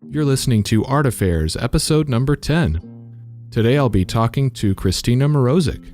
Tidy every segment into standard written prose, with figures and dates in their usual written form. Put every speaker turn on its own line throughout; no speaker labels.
You're listening to Art Affairs, episode number 10. Today I'll be talking to Christina Mrozik.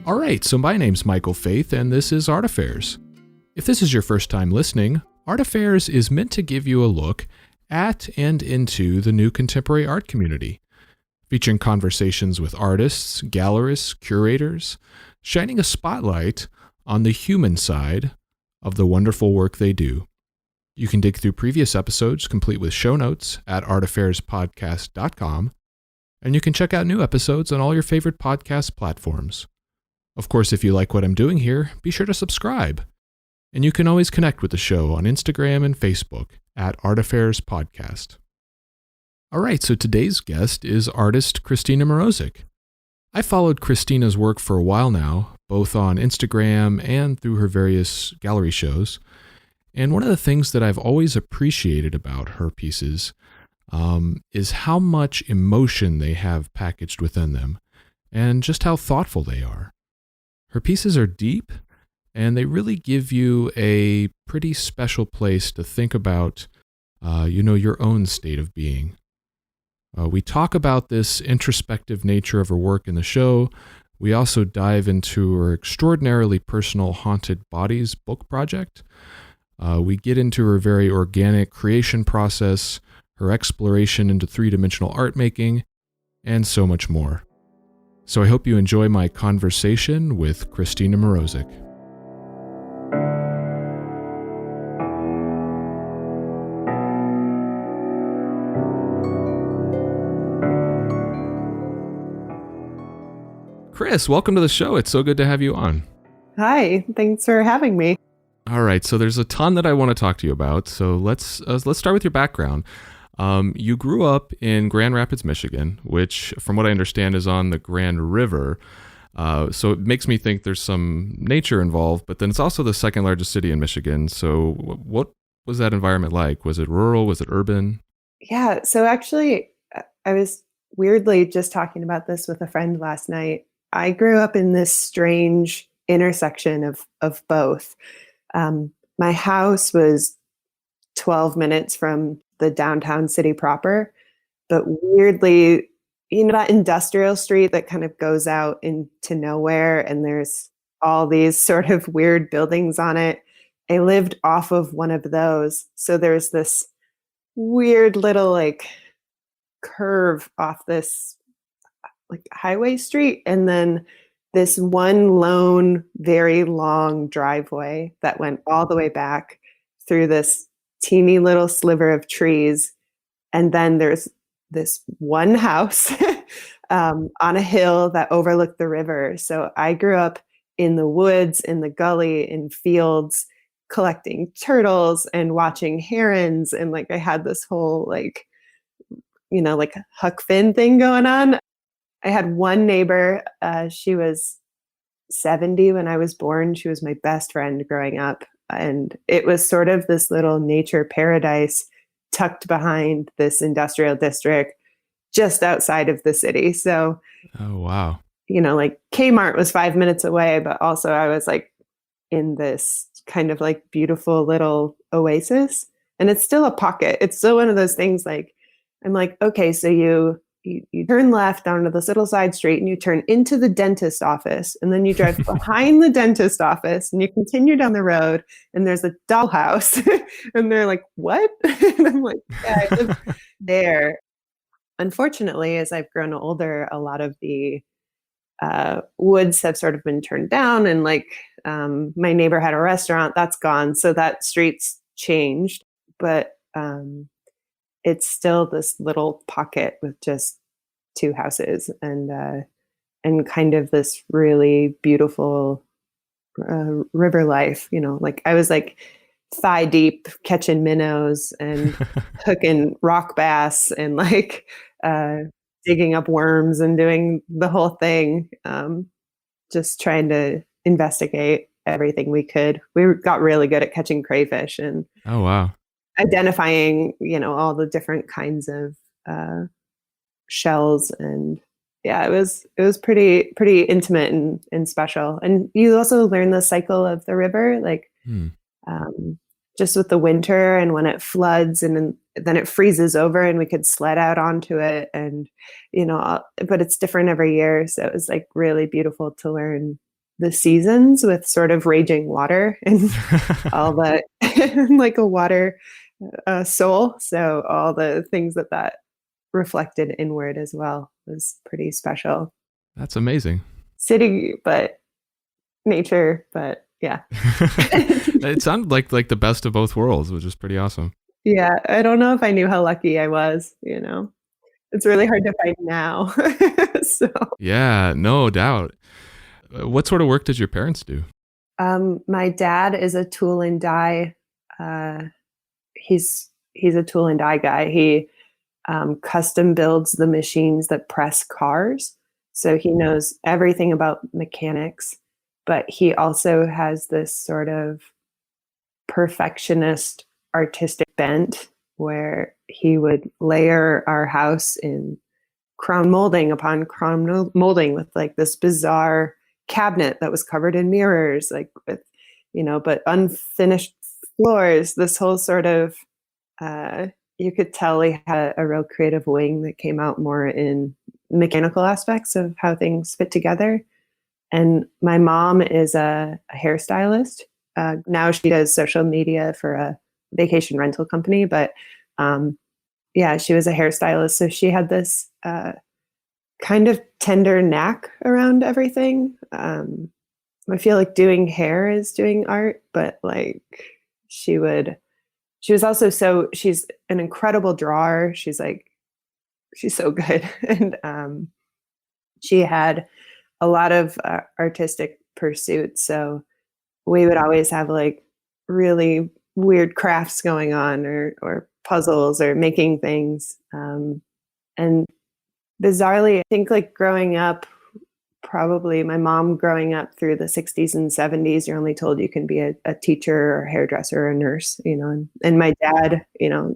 All right, so my name's Michael Faith, and this is Art Affairs. If this is your first time listening, Art Affairs is meant to give you a look at and into the new contemporary art community, featuring conversations with artists, gallerists, curators, shining a spotlight on the human side of the wonderful work they do. You can dig through previous episodes, complete with show notes, at artaffairs.podcast.com, and you can check out new episodes on all your favorite podcast platforms. Of course, if you like what I'm doing here, be sure to subscribe. And you can always connect with the show on Instagram and Facebook at Art Affairs Podcast. All right, so today's guest is artist Christina Mrozik. I followed Christina's work for a while now, both on Instagram and through her various gallery shows. And one of the things that I've always appreciated about her pieces is how much emotion they have packaged within them, and just how thoughtful they are. Her pieces are deep, and they really give you a pretty special place to think about, your own state of being. We talk about this introspective nature of her work in the show. We also dive into her extraordinarily personal Haunted Bodies book project. We get into her very organic creation process, her exploration into three-dimensional art making, and so much more. So I hope you enjoy my conversation with Christina Mrozik. Chris, welcome to the show. It's so good to have you on.
Hi, thanks for having me.
All right, so there's a ton that I want to talk to you about. So let's start with your background. You grew up in Grand Rapids, Michigan, which, from what I understand, is on the Grand River. So it makes me think there's some nature involved, but then it's also the second largest city in Michigan. So what was that environment like? Was it rural? Was it urban?
Yeah, so actually, I was weirdly just talking about this with a friend last night. I grew up in this strange intersection of both. My house was 12 minutes from the downtown city proper, but weirdly, that industrial street that kind of goes out into nowhere, and there's all these sort of weird buildings on it. I lived off of one of those. So there's this weird little curve off this highway street, and then this one lone, very long driveway that went all the way back through this teeny little sliver of trees. And then there's this one house on a hill that overlooked the river. So I grew up in the woods, in the gully, in fields, collecting turtles and watching herons. And I had this whole Huck Finn thing going on. I had one neighbor. She was 70 when I was born. She was my best friend growing up. And it was sort of this little nature paradise tucked behind this industrial district just outside of the city. So,
oh, wow.
Kmart was 5 minutes away, but also I was in this kind of beautiful little oasis. And it's still a pocket. It's still one of those things I'm okay, so you turn left onto this little side street and you turn into the dentist office, and then you drive behind the dentist office and you continue down the road and there's a dollhouse. And they're like, what? And I'm yeah, I live there. Unfortunately, as I've grown older, a lot of the woods have sort of been turned down, and my neighbor had a restaurant that's gone. So that street's changed, but it's still this little pocket with just two houses and kind of this really beautiful river life. I was thigh deep catching minnows and hooking rock bass and uh, digging up worms and doing the whole thing, just trying to investigate everything we could. We got really good at catching crayfish and
Oh, wow.
identifying, all the different kinds of uh, shells. And yeah, it was pretty intimate and special. And you also learn the cycle of the river, like
Hmm.
um, just with the winter and when it floods and then it freezes over and we could sled out onto it. And but it's different every year, so it was like really beautiful to learn the seasons with sort of raging water and all the like a water soul, so all the things that reflected inward as well was pretty special.
That's amazing.
City, but nature, but yeah.
It sounded like the best of both worlds, which is pretty awesome.
Yeah, I don't know if I knew how lucky I was. It's really hard to find now. So,
Yeah, no doubt. What sort of work did your parents do?
my dad is a tool and die. Uh, he's a tool and die guy. He custom builds the machines that press cars. So he knows everything about mechanics, but he also has this sort of perfectionist artistic bent where he would layer our house in crown molding upon crown molding with like this bizarre cabinet that was covered in mirrors, like with, but unfinished floors, this whole sort of, you could tell he had a real creative wing that came out more in mechanical aspects of how things fit together. And my mom is a hairstylist. Now she does social media for a vacation rental company, but yeah, she was a hairstylist. So she had this kind of tender knack around everything. I feel like doing hair is doing art, but like she was also she's an incredible drawer. She's so good. And she had a lot of artistic pursuits. So we would always have like really weird crafts going on or puzzles or making things. And bizarrely, I think like growing up, probably my mom growing up through the 60s and 70s, you're only told you can be a teacher or hairdresser or a nurse, and my dad,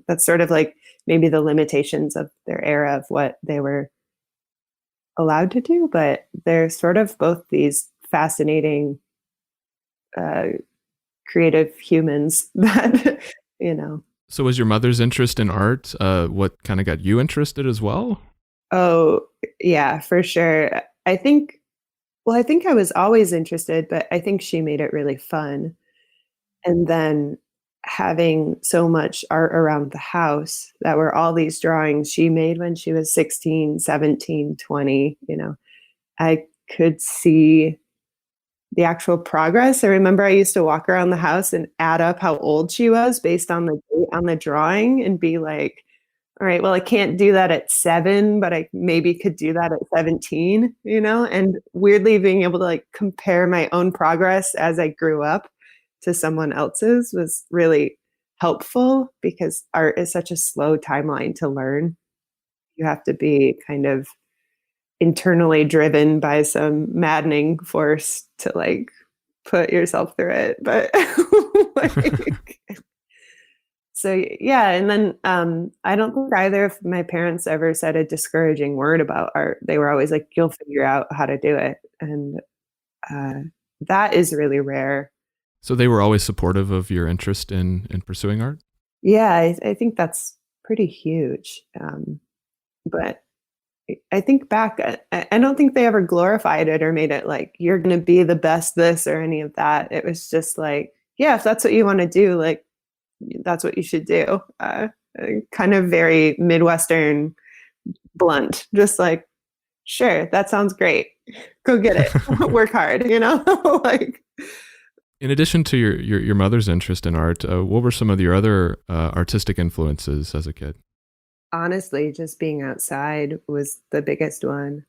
that's sort of like maybe the limitations of their era of what they were allowed to do, but they're sort of both these fascinating creative humans that,
So was your mother's interest in art what kind of got you interested as well?
Oh, yeah, for sure. I think I was always interested, but I think she made it really fun. And then having so much art around the house that were all these drawings she made when she was 16, 17, 20, I could see the actual progress. I remember I used to walk around the house and add up how old she was based on the date on the drawing and be like, all right, well, I can't do that at 7, but I maybe could do that at 17, and weirdly being able to like compare my own progress as I grew up to someone else's was really helpful because art is such a slow timeline to learn. You have to be kind of internally driven by some maddening force to like put yourself through it. But like, so yeah, and then I don't think either of my parents ever said a discouraging word about art. They were always like, "You'll figure out how to do it," and that is really rare.
So they were always supportive of your interest in pursuing art?
Yeah, I think that's pretty huge. But I think back, I don't think they ever glorified it or made it like you're going to be the best this or any of that. It was just like, yeah, if that's what you want to do, like that's what you should do. Kind of very Midwestern blunt, just like, sure, that sounds great. Go get it. Work hard, like.
In addition to your mother's interest in art, what were some of your other artistic influences as a kid?
Honestly, just being outside was the biggest one.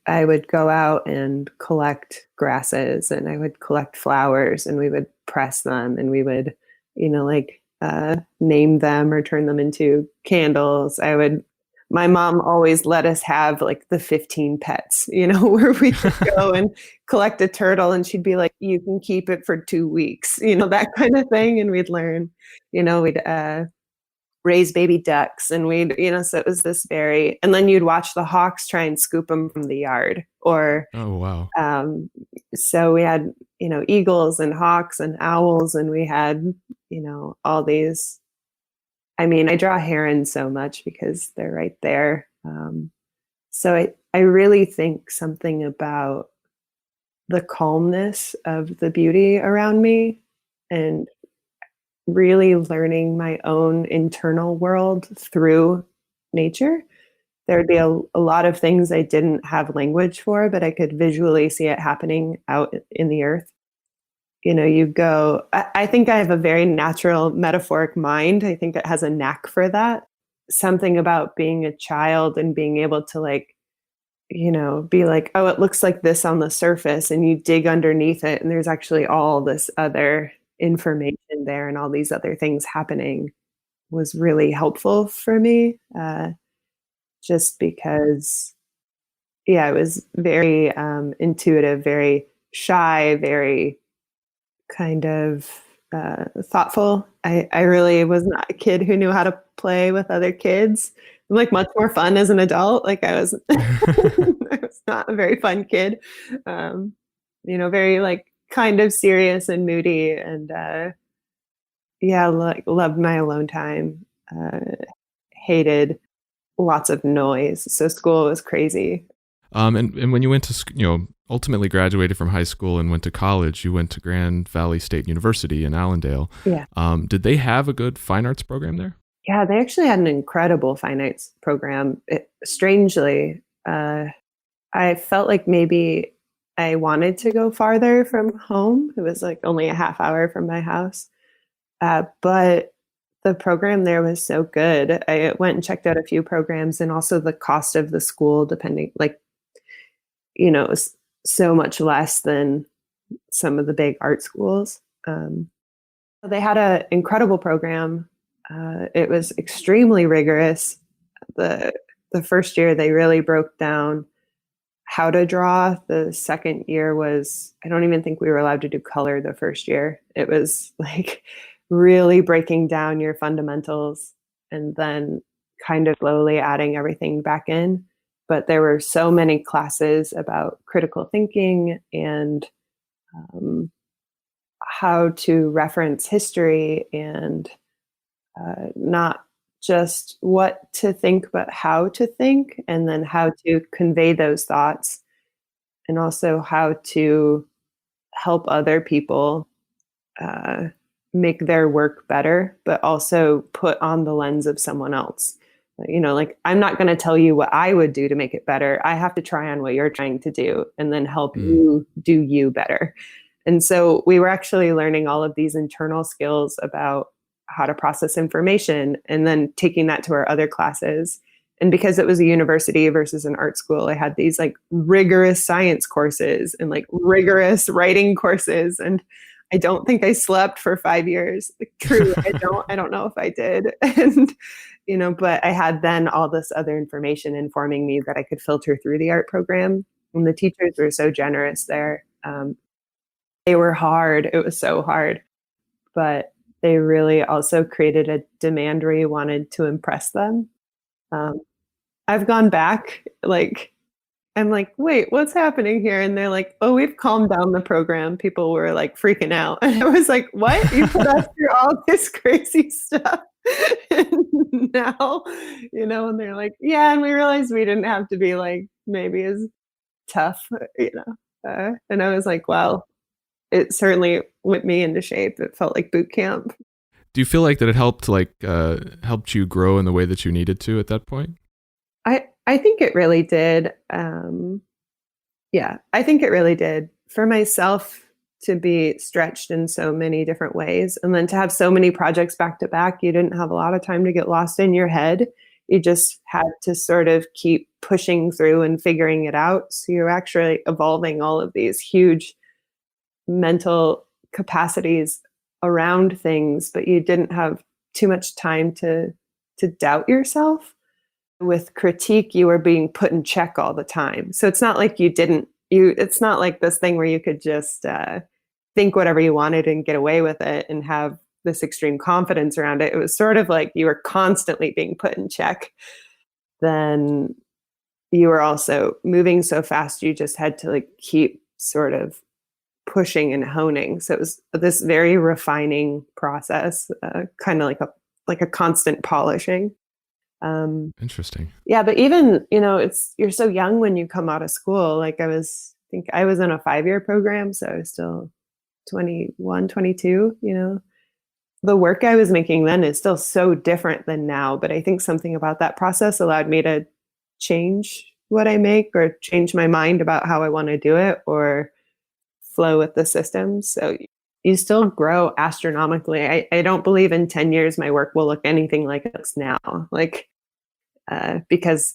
I would go out and collect grasses and I would collect flowers and we would press them and we would, like name them or turn them into candles. I would my mom always let us have like the 15 pets, where we could go and collect a turtle and she'd be like, you can keep it for 2 weeks, that kind of thing. And we'd learn, we'd raise baby ducks and so it was this and then you'd watch the hawks try and scoop them from the yard or,
Oh, wow.
so we had, eagles and hawks and owls and we had, all these. I mean, I draw herons so much because they're right there. So I really think something about the calmness of the beauty around me and really learning my own internal world through nature. There would be a lot of things I didn't have language for, but I could visually see it happening out in the earth. You go, I think I have a very natural metaphoric mind. I think it has a knack for that. Something about being a child and being able to be like, oh, it looks like this on the surface, and you dig underneath it, and there's actually all this other information there and all these other things happening was really helpful for me. Just because, yeah, it was very intuitive, very shy, very kind of thoughtful. I really was not a kid who knew how to play with other kids. I'm like much more fun as an adult. Like I was, I was not a very fun kid. Very like kind of serious and moody, and yeah, like loved my alone time. Hated lots of noise, so school was crazy.
And when you went to, ultimately graduated from high school and went to college, you went to Grand Valley State University in Allendale.
Yeah.
Did they have a good fine arts program there?
Yeah, they actually had an incredible fine arts program. Strangely, I felt like maybe I wanted to go farther from home. It was like only a half hour from my house. But the program there was so good. I went and checked out a few programs, and also the cost of the school, depending, it was so much less than some of the big art schools. They had an incredible program. It was extremely rigorous. The first year, they really broke down how to draw. The second year was, I don't even think we were allowed to do color the first year. It was like really breaking down your fundamentals and then kind of slowly adding everything back in. But there were so many classes about critical thinking and how to reference history and not just what to think, but how to think, and then how to convey those thoughts, and also how to help other people make their work better, but also put on the lens of someone else. Like I'm not going to tell you what I would do to make it better. I have to try on what you're trying to do and then help you do you better. And so we were actually learning all of these internal skills about how to process information and then taking that to our other classes. And because it was a university versus an art school, I had these like rigorous science courses and like rigorous writing courses. And I don't think I slept for 5 years. True, I don't know if I did. And, but I had then all this other information informing me that I could filter through the art program. And the teachers were so generous there. They were hard. It was so hard. But they really also created a demand where you wanted to impress them. I've gone back, I'm like, wait, what's happening here? And they're like, oh, we've calmed down the program. People were like freaking out. And I was like, what? You put us through all this crazy stuff. And now, and they're like, yeah. And we realized we didn't have to be like maybe as tough, and I was like, wow, it certainly whipped me into shape. It felt like boot camp.
Do you feel like that it helped helped you grow in the way that you needed to at that point?
I think it really did. Yeah, I think it really did. For myself to be stretched in so many different ways, and then to have so many projects back to back, you didn't have a lot of time to get lost in your head. You just had to sort of keep pushing through and figuring it out. So you're actually evolving all of these huge mental capacities around things, but you didn't have too much time to doubt yourself. with critique, you were being put in check all the time. So it's not like it's not like this thing where you could just think whatever you wanted and get away with it and have this extreme confidence around it. It was sort of like you were constantly being put in check. Then you were also moving so fast, you just had to like keep sort of pushing and honing. So it was this very refining process, kind of like a constant polishing.
Interesting.
Yeah, but even, you're so young when you come out of school. Like I think I was in a 5-year program, so I was still 21, 22, The work I was making then is still so different than now, but I think something about that process allowed me to change what I make or change my mind about how I want to do it or flow with the system. So you still grow astronomically. I don't believe in 10 years my work will look anything like it looks now. Like, because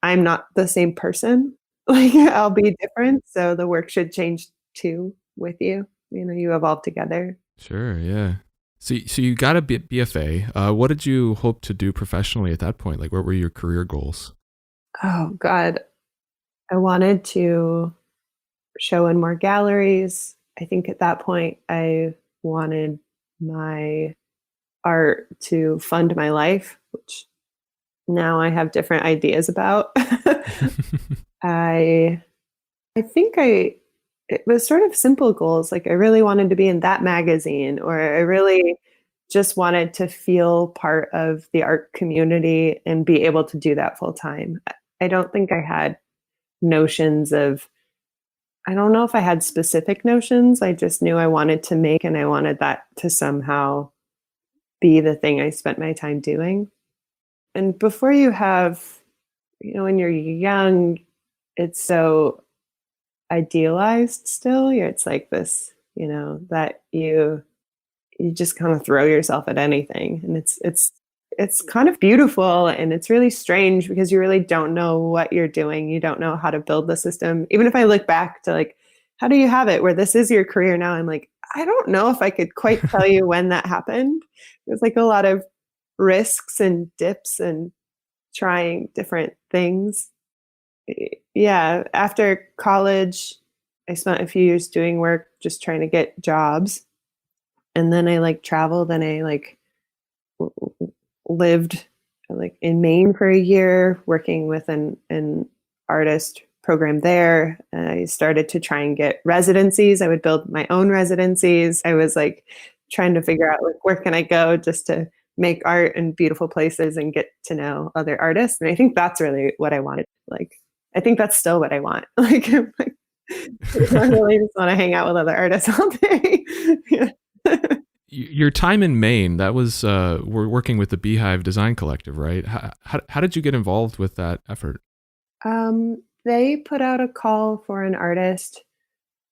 I'm not the same person. Like I'll be different. So the work should change too with you. You evolve together.
Sure, yeah. So you got a BFA. What did you hope to do professionally at that point? Like, what were your career goals?
Oh, God. I wanted to show in more galleries. I think at that point, I wanted my art to fund my life, which now I have different ideas about. I think it was sort of simple goals. Like I really wanted to be in that magazine, or I really just wanted to feel part of the art community and be able to do that full time. I don't think I had notions of, I don't know if I had specific notions. I just knew I wanted to make, and I wanted that to somehow be the thing I spent my time doing. And before you have, when you're young, it's so idealized still. It's like this, that you just kind of throw yourself at anything. And it's kind of beautiful, and it's really strange because you really don't know what you're doing. You don't know how to build the system. Even if I look back to like, how do you have it where this is your career now? I'm like, I don't know if I could quite tell you when that happened. It was like a lot of risks and dips and trying different things. Yeah, after college, I spent a few years doing work, just trying to get jobs. And then I like traveled, and I like lived like in Maine for a year, working with an artist program there. And I started to try and get residencies. I would build my own residencies. I was like trying to figure out like, where can I go just to make art in beautiful places and get to know other artists. And I think that's really what I wanted. Like, I think that's still what I want. Like, I really just want to hang out with other artists all day. Yeah.
Your time in Maine, that was we're working with the Beehive Design Collective, right? How did you get involved with that effort?
They put out a call for an artist.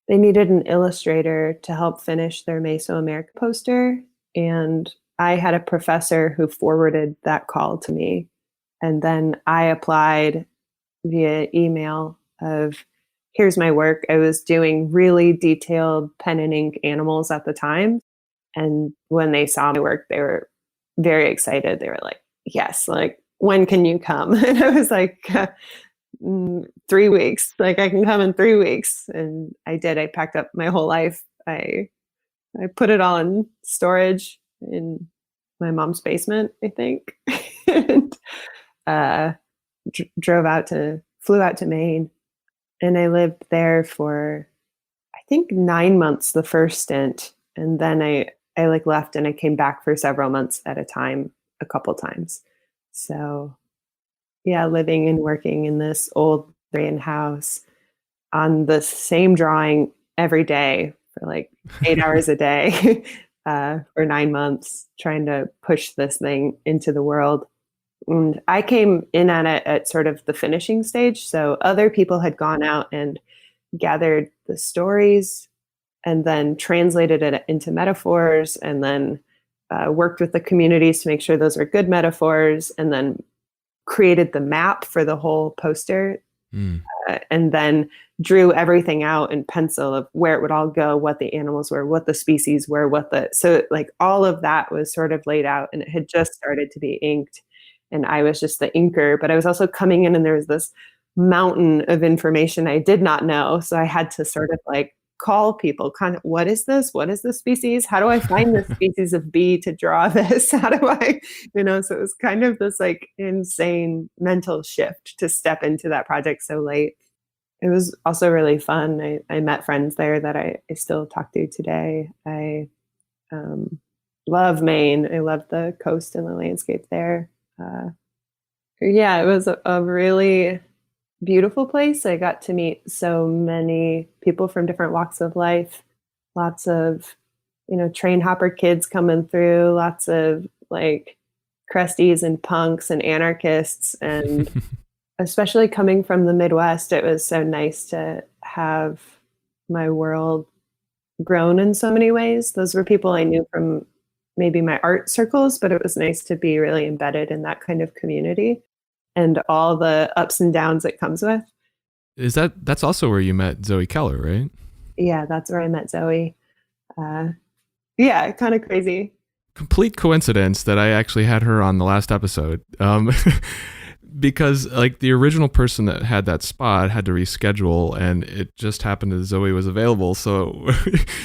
They needed an illustrator to help finish their Mesoamerica poster. And I had a professor who forwarded that call to me. And then I applied via email of, here's my work. I was doing really detailed pen and ink animals at the time. And when they saw my work, they were very excited. They were like, yes, like, when can you come? And I was like, 3 weeks. Like, I can come in 3 weeks. And I did. I packed up my whole life. I put it all in storage in my mom's basement, I think. And flew out to Maine. And I lived there for, I think, 9 months, the first stint. And then I like left, and I came back for several months at a time, a couple times. So yeah, living and working in this old Victorian house on the same drawing every day for like 8 hours a day for 9 months, trying to push this thing into the world. And I came in at it at sort of the finishing stage. So other people had gone out and gathered the stories and then translated it into metaphors, and then worked with the communities to make sure those were good metaphors, and then created the map for the whole poster, and then drew everything out in pencil of where it would all go, what the animals were, what the species were, so like all of that was sort of laid out, and it had just started to be inked. and I was just the inker, but I was also coming in and there was this mountain of information I did not know. So I had to sort of like call people, kind of, what is this? What is this species? How do I find this species of bee to draw this? How do I, so it was kind of this like insane mental shift to step into that project so late. It was also really fun. I met friends there that I still talk to today. I love Maine. I love the coast and the landscape there. Yeah, it was a really beautiful place. I got to meet so many people from different walks of life, lots of, train hopper kids coming through, lots of like crusties and punks and anarchists. And especially coming from the Midwest, it was so nice to have my world grown in so many ways. Those were people I knew from maybe my art circles, but it was nice to be really embedded in that kind of community and all the ups and downs it comes with.
That's also where you met Zoe Keller, right?
Yeah, that's where I met Zoe. Yeah, kind of crazy.
Complete coincidence that I actually had her on the last episode. Because like the original person that had that spot had to reschedule, and it just happened that Zoe was available. So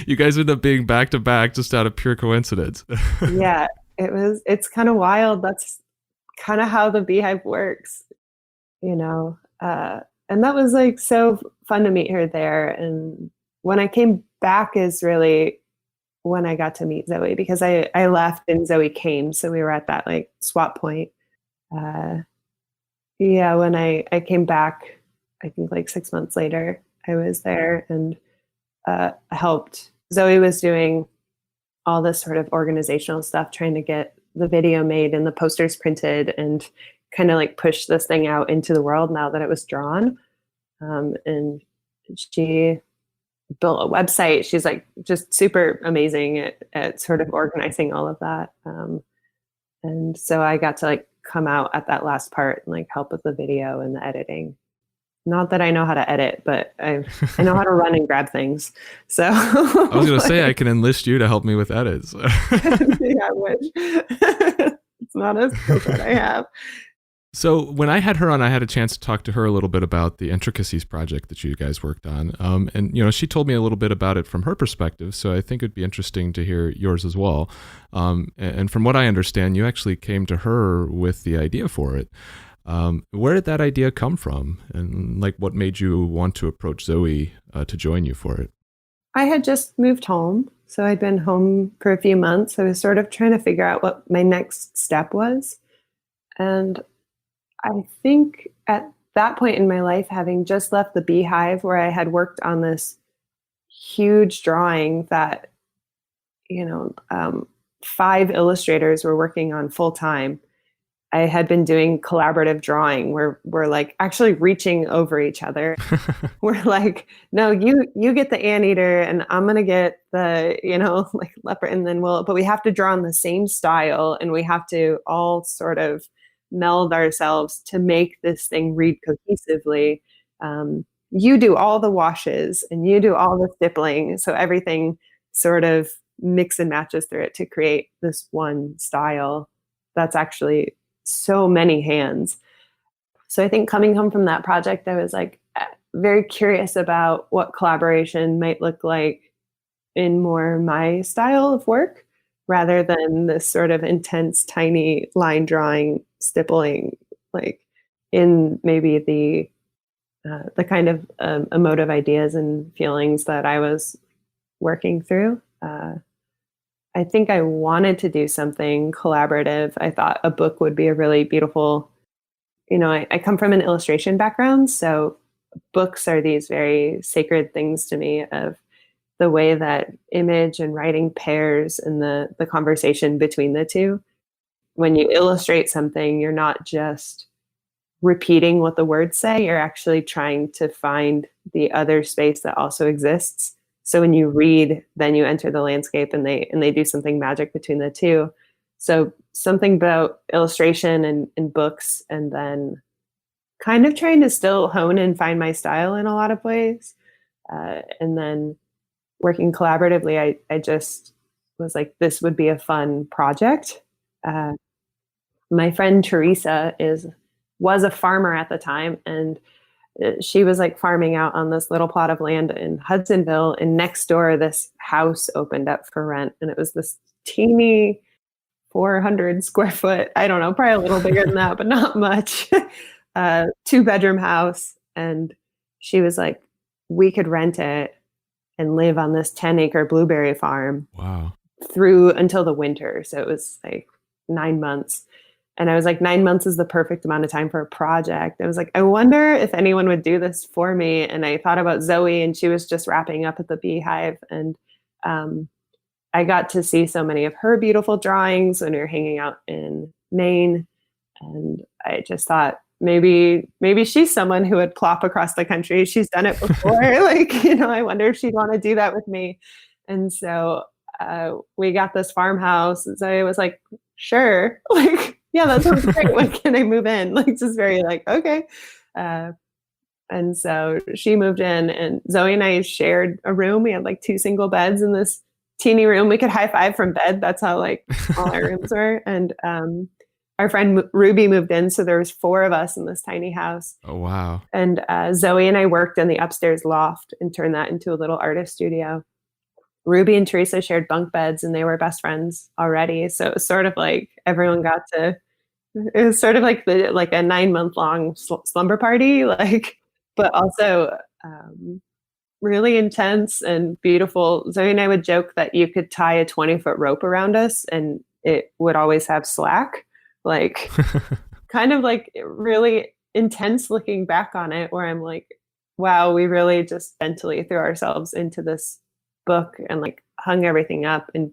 you guys ended up being back to back just out of pure coincidence.
Yeah, it's kind of wild. That's kind of how the beehive works, and that was like so fun to meet her there. And when I came back is really when I got to meet Zoe, because I left and Zoe came. So we were at that like swap point. Yeah, when I came back, I think like 6 months later, I was there and helped. Zoe was doing all this sort of organizational stuff, trying to get the video made and the posters printed and kind of like push this thing out into the world now that it was drawn. And she built a website. She's like just super amazing at sort of organizing all of that. And so I got to like come out at that last part and like help with the video and the editing. Not that I know how to edit, but I know how to run and grab things. So
I was going to say I can enlist you to help me with edits.
Yeah, I wish. It's not a skill that I have.
So when I had her on, I had a chance to talk to her a little bit about the Intricacies project that you guys worked on. And she told me a little bit about it from her perspective. So I think it'd be interesting to hear yours as well. And from what I understand, you actually came to her with the idea for it. Where did that idea come from? And like, what made you want to approach Zoe to join you for it?
I had just moved home. So I'd been home for a few months. I was sort of trying to figure out what my next step was. And I think at that point in my life, having just left the beehive where I had worked on this huge drawing that, 5 illustrators were working on full time. I had been doing collaborative drawing where we're like actually reaching over each other. We're like, no, you get the anteater and I'm going to get the, like leopard. And then but we have to draw in the same style and we have to all sort of meld ourselves to make this thing read cohesively. You do all the washes and you do all the stippling. So everything sort of mix and matches through it to create this one style that's actually so many hands. So I think coming home from that project, I was like very curious about what collaboration might look like in more my style of work rather than this sort of intense, tiny line drawing, stippling, like in maybe the kind of emotive ideas and feelings that I was working through. I think I wanted to do something collaborative. I thought a book would be a really beautiful, I come from an illustration background, so books are these very sacred things to me of the way that image and writing pairs and the conversation between the two. When you illustrate something, you're not just repeating what the words say, you're actually trying to find the other space that also exists. So when you read, then you enter the landscape and they do something magic between the two. So something about illustration and books, and then kind of trying to still hone and find my style in a lot of ways. And then working collaboratively, I just was like, this would be a fun project. my friend Teresa was a farmer at the time, and she was like farming out on this little plot of land in Hudsonville, and next door this house opened up for rent, and it was this teeny 400 square foot, I don't know, probably a little bigger than that, but not much. 2-bedroom house. And she was like, we could rent it and live on this 10-acre blueberry farm.
Wow.
Through until the winter. So it was like 9 months. And I was like, 9 months is the perfect amount of time for a project. I was like, I wonder if anyone would do this for me. And I thought about Zoe, and she was just wrapping up at the Beehive. And I got to see so many of her beautiful drawings when we were hanging out in Maine. And I just thought, maybe she's someone who would plop across the country. She's done it before. Like, I wonder if she'd want to do that with me. And so we got this farmhouse. And so I was like, sure. Like, yeah, that sounds great. When can I move in? Like, just very like, okay. And so she moved in, and Zoe and I shared a room. We had like 2 single beds in this teeny room. We could high five from bed. That's how like all our rooms were. And our friend Ruby moved in. So there was 4 of us in this tiny house.
Oh, wow.
And Zoe and I worked in the upstairs loft and turned that into a little artist studio. Ruby and Teresa shared bunk beds, and they were best friends already. So it was sort of like everyone got to, it was sort of like a 9-month long slumber party, like, but also really intense and beautiful. Zoe and I would joke that you could tie a 20-foot rope around us and it would always have slack, like kind of like really intense looking back on it, where I'm like, wow, we really just mentally threw ourselves into this book and like hung everything up. And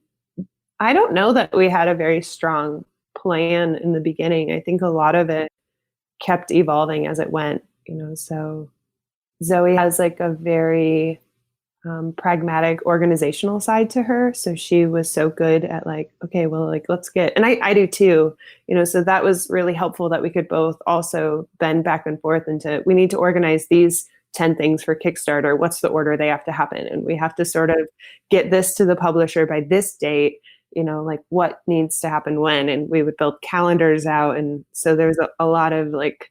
I don't know that we had a very strong plan in the beginning. I think a lot of it kept evolving as it went, so Zoe has like a very pragmatic organizational side to her. So she was so good at like, okay, well, like, let's get, and I do too, so that was really helpful that we could both also bend back and forth into, we need to organize these 10 things for Kickstarter. What's the order they have to happen? And we have to sort of get this to the publisher by this date, like what needs to happen when, and we would build calendars out. And so there's a lot of like,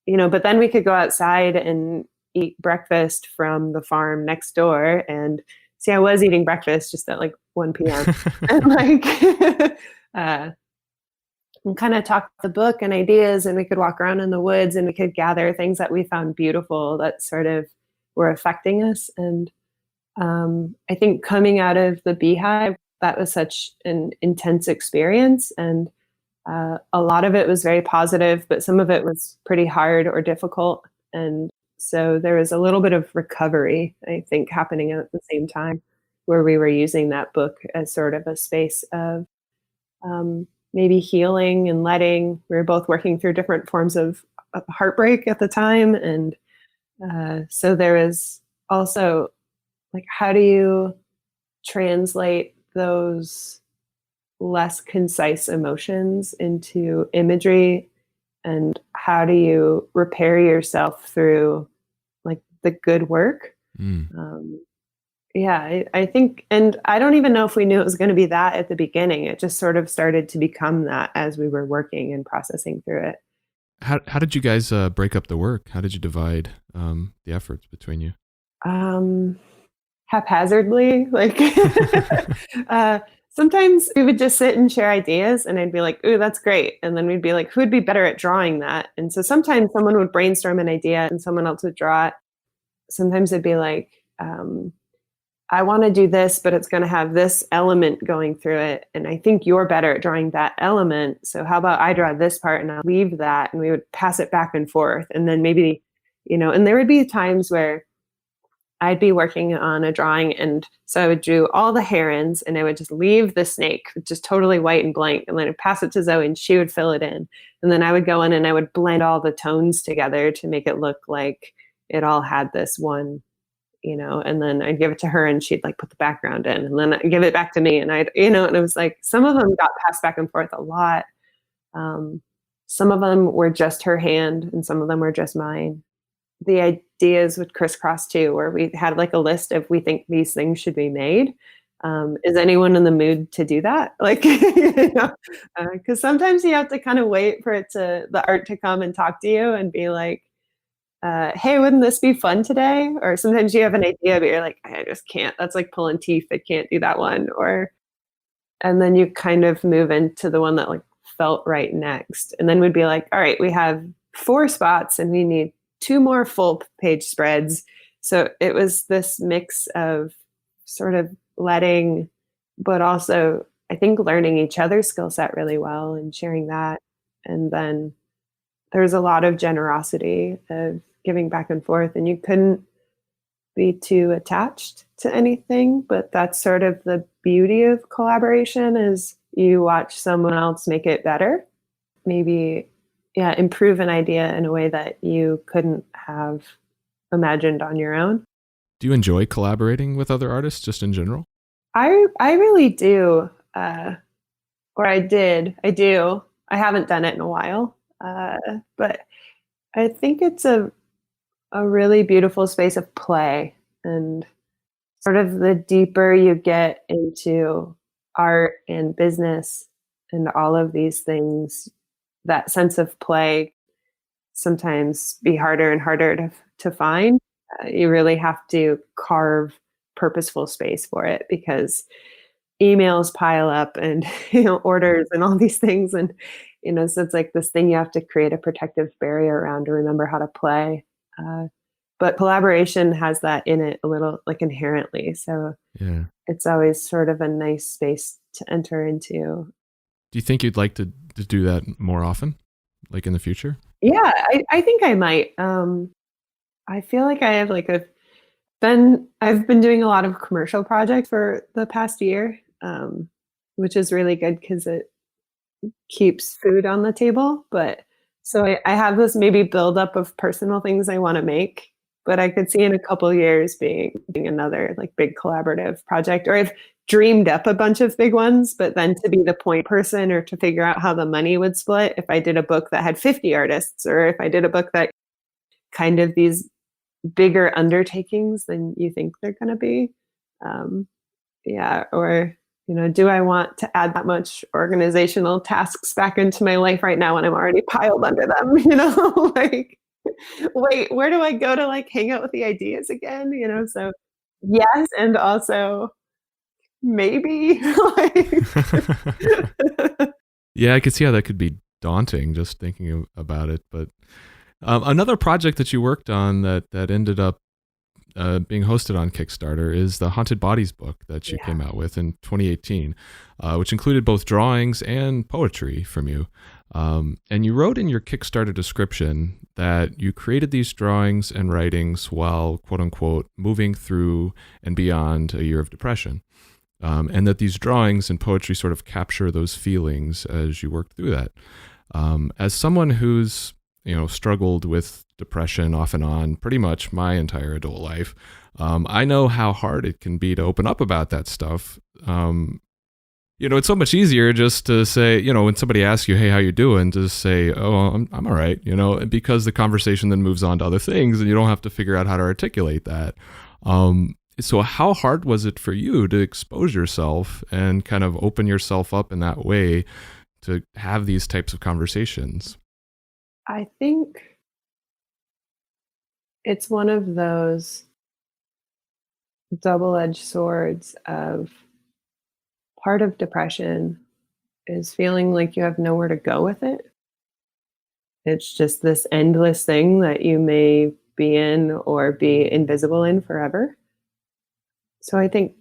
but then we could go outside and eat breakfast from the farm next door. And see, I was eating breakfast just at like 1 p.m. and like, and kind of talk the book and ideas, and we could walk around in the woods and we could gather things that we found beautiful that sort of were affecting us. And I think coming out of the Beehive, that was such an intense experience. And a lot of it was very positive, but some of it was pretty hard or difficult. And so there was a little bit of recovery, I think, happening at the same time, where we were using that book as sort of a space of maybe healing and letting. We were both working through different forms of heartbreak at the time. And so there is also like, how do you translate those less concise emotions into imagery? And how do you repair yourself through like the good work? I think, and I don't even know if we knew it was going to be that at the beginning. It just sort of started to become that as we were working and processing through it.
How did you guys break up the work? How did you divide the efforts between you?
Haphazardly, like sometimes we would just sit and share ideas, and I'd be like, ooh, that's great. And then we'd be like, who would be better at drawing that? And so sometimes someone would brainstorm an idea and someone else would draw it. Sometimes it'd be like, I want to do this, but it's going to have this element going through it. And I think you're better at drawing that element. So how about I draw this part and I'll leave that, and we would pass it back and forth. And then maybe, and there would be times where I'd be working on a drawing, and so I would do all the herons and I would just leave the snake just totally white and blank, and then I'd pass it to Zoe and she would fill it in. And then I would go in and I would blend all the tones together to make it look like it all had this one, and then I'd give it to her and she'd like put the background in, and then I'd give it back to me, and and it was like, some of them got passed back and forth a lot. Some of them were just her hand and some of them were just mine. The ideas would crisscross too, where we had like a list of, we think these things should be made. Is anyone in the mood to do that? Like, because sometimes you have to kind of wait for the art to come and talk to you and be like, hey, wouldn't this be fun today? Or sometimes you have an idea, but you're like, I just can't. That's like pulling teeth. I can't do that one. And then you kind of move into the one that like felt right next. And then we'd be like, all right, we have 4 spots and we need 2 more full page spreads. So it was this mix of sort of letting, but also I think learning each other's skill set really well and sharing that. And then there's a lot of generosity of giving back and forth, and you couldn't be too attached to anything, but that's sort of the beauty of collaboration is you watch someone else make it better. Maybe, yeah, improve an idea in a way that you couldn't have imagined on your own.
Do you enjoy collaborating with other artists just in general?
I really do. Or I did. I do. I haven't done it in a while. But I think it's a really beautiful space of play, and sort of the deeper you get into art and business and all of these things, that sense of play sometimes be harder and harder to find. You really have to carve purposeful space for it because emails pile up and orders and all these things, and so it's like this thing you have to create a protective barrier around to remember how to play. But collaboration has that in it a little, like inherently. So
yeah,
it's always sort of a nice space to enter into.
Do you think you'd like to do that more often, like in the future?
Yeah, I think I might. I feel like I have like I've been doing a lot of commercial projects for the past year, which is really good because it keeps food on the table. But so I have this maybe buildup of personal things I want to make, but I could see in a couple of years being another like big collaborative project. Or I've dreamed up a bunch of big ones, but then to be the point person or to figure out how the money would split if I did a book that had 50 artists, or if I did a book that kind of these bigger undertakings than you think they're going to be. Yeah. Or, do I want to add that much organizational tasks back into my life right now when I'm already piled under them? Like, wait, where do I go to like hang out with the ideas again? So yes. And also maybe like,
Yeah, I could see how that could be daunting just thinking about it. But another project that you worked on that ended up being hosted on Kickstarter is the Haunted Bodies book that you came out with in 2018, which included both drawings and poetry from you. And you wrote in your Kickstarter description that you created these drawings and writings while, quote unquote, moving through and beyond a year of depression. And that these drawings and poetry sort of capture those feelings as you work through that. As someone who's struggled with depression off and on pretty much my entire adult life, I know how hard it can be to open up about that stuff. It's so much easier just to say, when somebody asks you, hey, how you doing? Just say, oh, I'm all right, because the conversation then moves on to other things and you don't have to figure out how to articulate that. So how hard was it for you to expose yourself and kind of open yourself up in that way to have these types of conversations?
I think it's one of those double-edged swords of part of depression is feeling like you have nowhere to go with it. It's just this endless thing that you may be in or be invisible in forever. So I think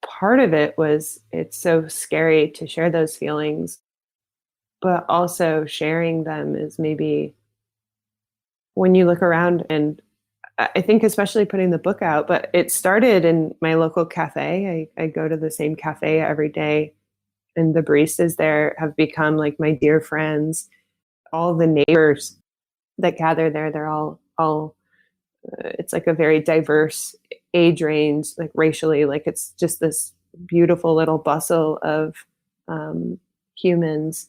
part of it was it's so scary to share those feelings, but also sharing them is maybe when you look around, and I think especially putting the book out, but it started in my local cafe. I go to the same cafe every day, and the baristas there have become like my dear friends. All the neighbors that gather there, they're all it's like a very diverse age range, like racially, like it's just this beautiful little bustle of humans.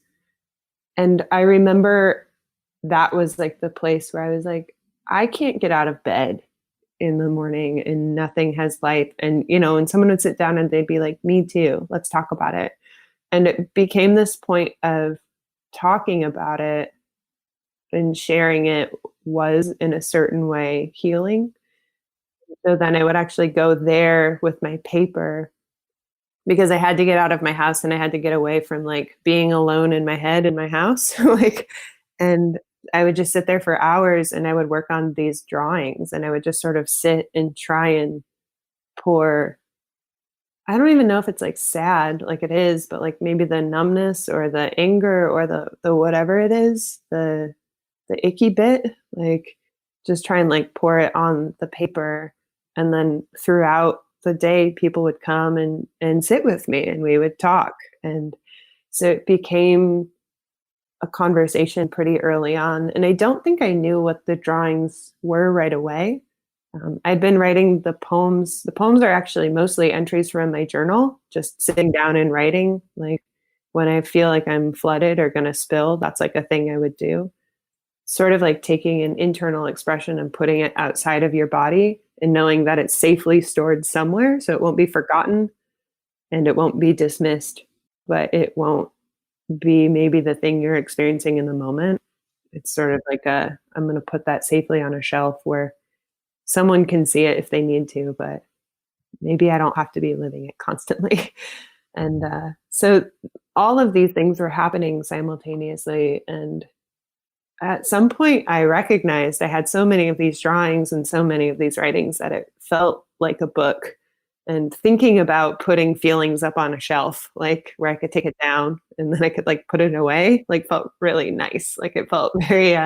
And I remember that was like the place where I was like, I can't get out of bed in the morning and nothing has life. And, and someone would sit down and they'd be like, me too, let's talk about it. And it became this point of talking about it and sharing it was in a certain way healing. So then I would actually go there with my paper because I had to get out of my house and I had to get away from like being alone in my head in my house. And I would just sit there for hours and I would work on these drawings and I would just sort of sit and try and pour. I don't even know if it's like sad, like it is, but like maybe the numbness or the anger or the whatever it is, the icky bit, like just try and like pour it on the paper. And then throughout the day, people would come and sit with me and we would talk. And so it became a conversation pretty early on. And I don't think I knew what the drawings were right away. I'd been writing the poems. The poems are actually mostly entries from my journal, just sitting down and writing. Like when I feel like I'm flooded or going to spill, that's like a thing I would do. Sort of like taking an internal expression and putting it outside of your body and knowing that it's safely stored somewhere so it won't be forgotten and it won't be dismissed, but it won't be maybe the thing you're experiencing in the moment. It's sort of like I'm going to put that safely on a shelf where someone can see it if they need to, but maybe I don't have to be living it constantly. And so all of these things were happening simultaneously. And at some point, I recognized I had so many of these drawings and so many of these writings that it felt like a book. And thinking about putting feelings up on a shelf, like where I could take it down and then I could like put it away, like felt really nice. Like it felt very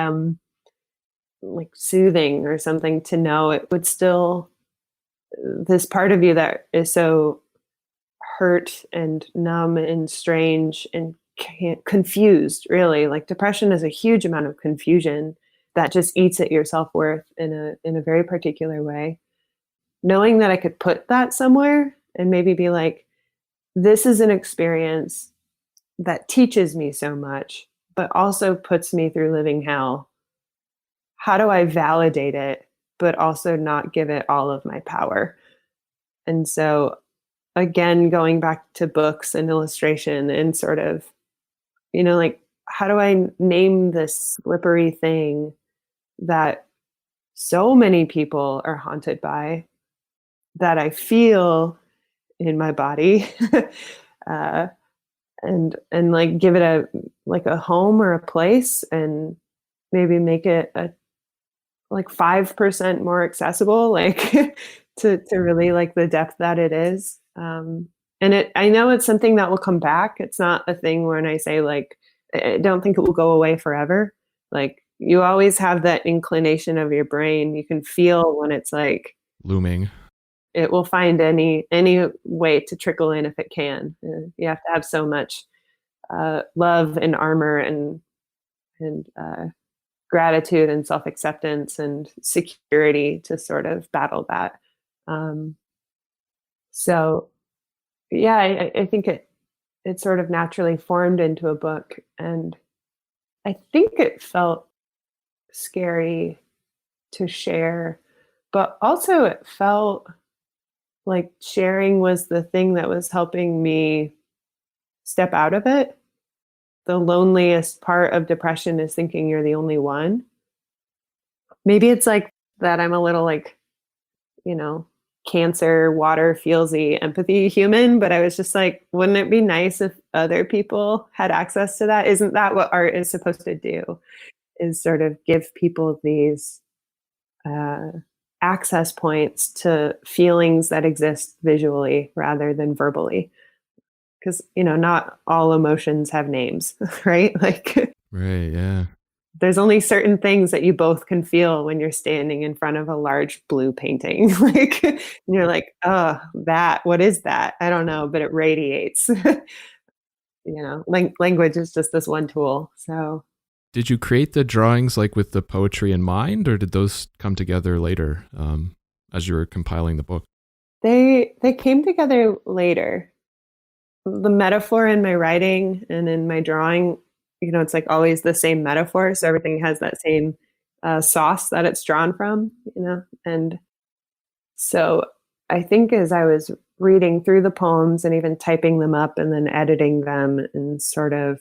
like soothing or something to know it would still, this part of you that is so hurt and numb and strange and confused, really. Like depression is a huge amount of confusion that just eats at your self-worth in a very particular way. Knowing that I could put that somewhere and maybe be like, this is an experience that teaches me so much, but also puts me through living hell. How do I validate it, but also not give it all of my power? And so, again, going back to books and illustration and sort of, like, how do I name this slippery thing that so many people are haunted by, that I feel in my body, and like give it a home or a place, and maybe make it a like 5% more accessible, like to really like the depth that it is. And I know it's something that will come back. It's not a thing when I say like, I don't think it will go away forever. Like you always have that inclination of your brain. You can feel when it's like
looming.
It will find any way to trickle in if it can. You have to have so much love and armor and gratitude and self-acceptance and security to sort of battle that. So yeah, I think it sort of naturally formed into a book, and I think it felt scary to share, but also it felt like sharing was the thing that was helping me step out of it. The loneliest part of depression is thinking you're the only one. Maybe it's like that I'm a little like, cancer, water, feelsy, empathy human, but I was just like, wouldn't it be nice if other people had access to that? Isn't that what art is supposed to do? Is sort of give people these access points to feelings that exist visually rather than verbally. Because, not all emotions have names, right? Like,
Right, yeah.
there's only certain things that you both can feel when you're standing in front of a large blue painting. Like, and you're like, oh, what is that? I don't know, but it radiates. Language is just this one tool. So,
did you create the drawings like with the poetry in mind, or did those come together later as you were compiling the book?
They came together later. The metaphor in my writing and in my drawing, it's like always the same metaphor. So everything has that same sauce that it's drawn from, and So I think as I was reading through the poems and even typing them up and then editing them and sort of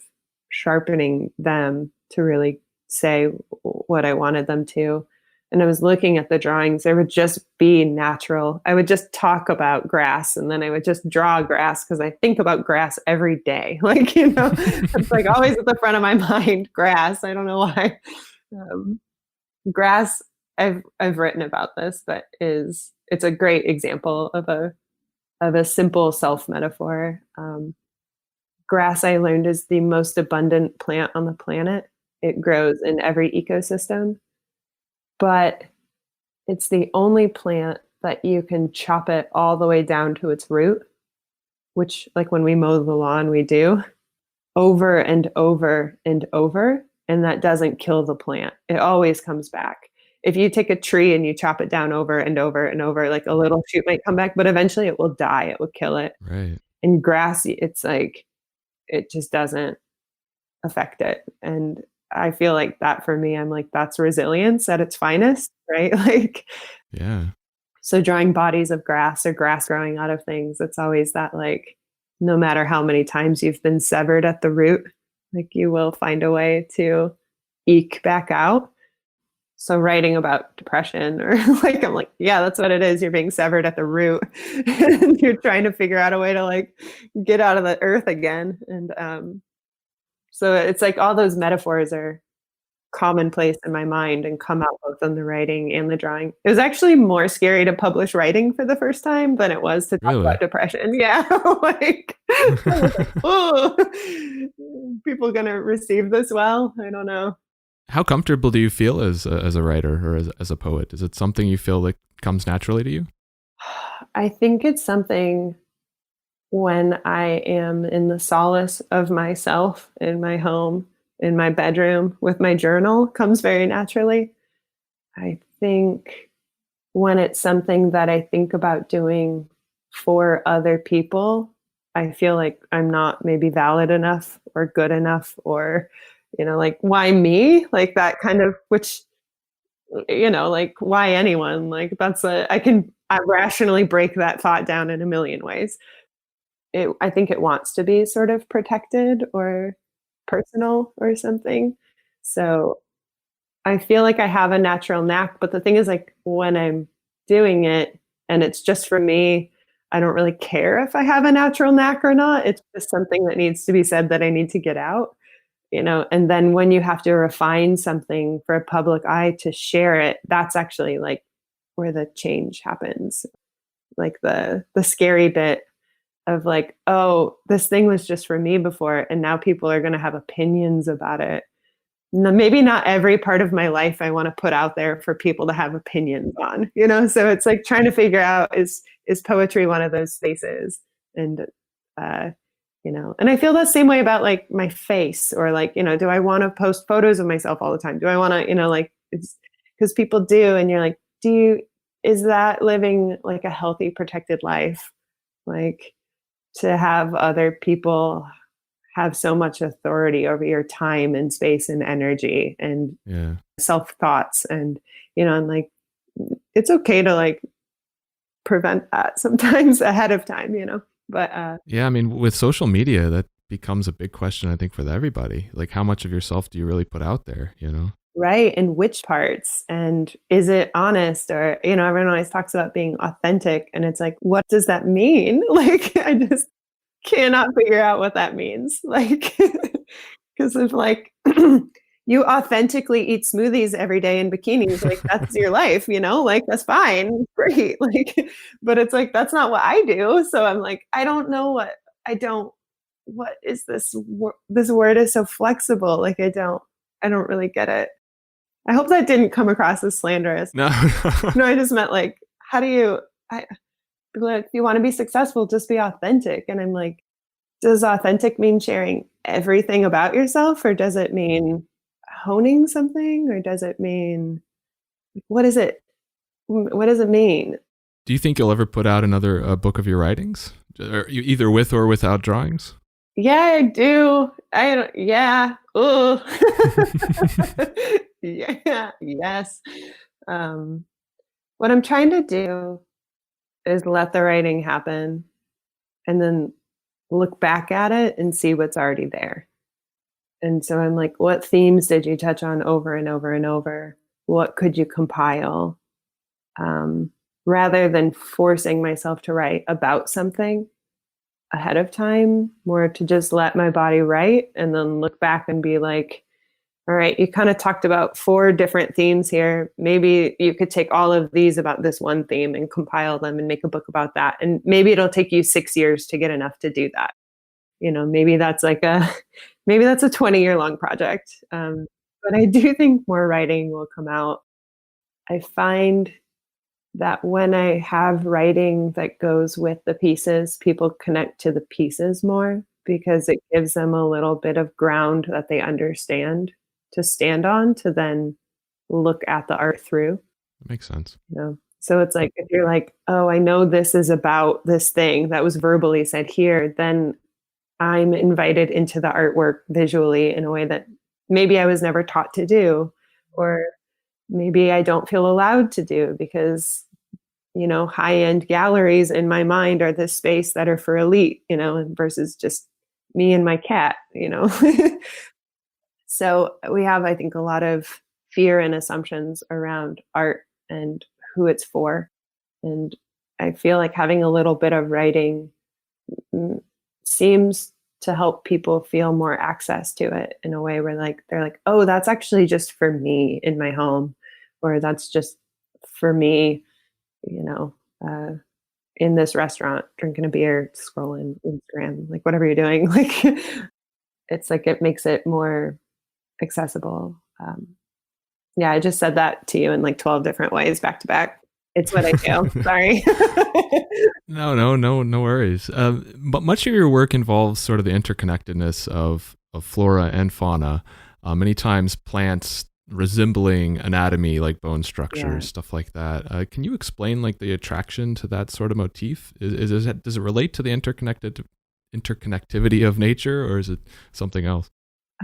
sharpening them to really say what I wanted them to. And I was looking at the drawings, they would just be natural. I would just talk about grass and then I would just draw grass because I think about grass every day. Like, it's like always at the front of my mind, grass. I don't know why. Um, Grass, I've written about this, but it's a great example of a simple self metaphor. Grass, I learned, is the most abundant plant on the planet. It grows in every ecosystem, but it's the only plant that you can chop it all the way down to its root, which, like when we mow the lawn, we do over and over and over, and that doesn't kill the plant. It always comes back. If you take a tree and you chop it down over and over and over, like a little shoot might come back, but eventually it will die. It will kill it.
Right.
And grass, it's like it just doesn't affect it. And I feel like that for me, I'm like, that's resilience at its finest, right? Like,
Yeah.
so drawing bodies of grass or grass growing out of things, it's always that, like, no matter how many times you've been severed at the root, like you will find a way to eke back out. So writing about depression or like, I'm like, yeah, that's what it is. You're being severed at the root and you're trying to figure out a way to like get out of the earth again. And so it's like all those metaphors are commonplace in my mind and come out both in the writing and the drawing. It was actually more scary to publish writing for the first time than it was to talk
Really?
about depression. Yeah. Like, I was like, oh, people gonna receive this well? I don't know.
How comfortable do you feel as a writer or as a poet? Is it something you feel like comes naturally to you?
I think it's something when I am in the solace of myself in my home, in my bedroom with my journal, comes very naturally. I think when it's something that I think about doing for other people, I feel like I'm not maybe valid enough or good enough or, like, why me? Like that kind of, which, like, why anyone? Like I rationally break that thought down in a million ways. I think it wants to be sort of protected or personal or something. So I feel like I have a natural knack, but the thing is, like, when I'm doing it and it's just for me, I don't really care if I have a natural knack or not. It's just something that needs to be said that I need to get out, and then when you have to refine something for a public eye to share it, that's actually like where the change happens. Like the scary bit of like, oh, this thing was just for me before, and now people are going to have opinions about it. Maybe not every part of my life I want to put out there for people to have opinions on, so it's like trying to figure out, is poetry one of those spaces? And and I feel the same way about like my face, or like, do I want to post photos of myself all the time? Do I want to, like, it's because people do, and you're like, is that living like a healthy, protected life? Like, to have other people have so much authority over your time and space and energy and self thoughts. And, I'm like, it's okay to like prevent that sometimes ahead of time, but,
yeah, I mean, with social media, that becomes a big question, I think, for everybody. Like, how much of yourself do you really put out there,
Right. And which parts? And is it honest? Or, everyone always talks about being authentic. And it's like, what does that mean? Like, I just cannot figure out what that means. Like, because if like you authentically eat smoothies every day in bikinis, like that's your life, like that's fine. Great. Like, but it's like, that's not what I do. So I'm like, I don't know what is this? This word is so flexible. Like, I don't really get it. I hope that didn't come across as slanderous.
No.
No, I just meant like, how do people are like, if you want to be successful, just be authentic. And I'm like, does authentic mean sharing everything about yourself, or does it mean honing something, or does it mean, what does it mean?
Do you think you'll ever put out another book of your writings, either with or without drawings?
Yeah, I do. I don't. Yeah. Oh. Yeah. Yes. What I'm trying to do is let the writing happen and then look back at it and see what's already there. And so I'm like, what themes did you touch on over and over and over? What could you compile? Um, Rather than forcing myself to write about something ahead of time, more to just let my body write and then look back and be like, all right, you kind of talked about 4 different themes here. Maybe you could take all of these about this one theme and compile them and make a book about that. And maybe it'll take you 6 years to get enough to do that. Maybe that's like maybe that's a 20-year long project. But I do think more writing will come out. I find that when I have writing that goes with the pieces, people connect to the pieces more because it gives them a little bit of ground that they understand to stand on to then look at the art through.
That makes sense.
So it's like if you're like, oh, I know this is about this thing that was verbally said here, then I'm invited into the artwork visually in a way that maybe I was never taught to do, or maybe I don't feel allowed to do because, high-end galleries in my mind are this space that are for elite, versus just me and my cat. So we have, I think, a lot of fear and assumptions around art and who it's for. And I feel like having a little bit of writing seems to help people feel more access to it in a way where they're like, oh, that's actually just for me in my home, or that's just for me, you know, uh, in this restaurant drinking a beer, scrolling Instagram, like whatever you're doing. Like it's like it makes it more accessible. Yeah, I just said that to you in like 12 different ways back to back. It's what I do. Sorry.
No worries. But much of your work involves sort of the interconnectedness of flora and fauna. Many times plants resembling anatomy, like bone structures,
Yeah.
stuff like that. Can you explain like the attraction to that sort of motif? Does it relate to the interconnectivity of nature, or is it something else?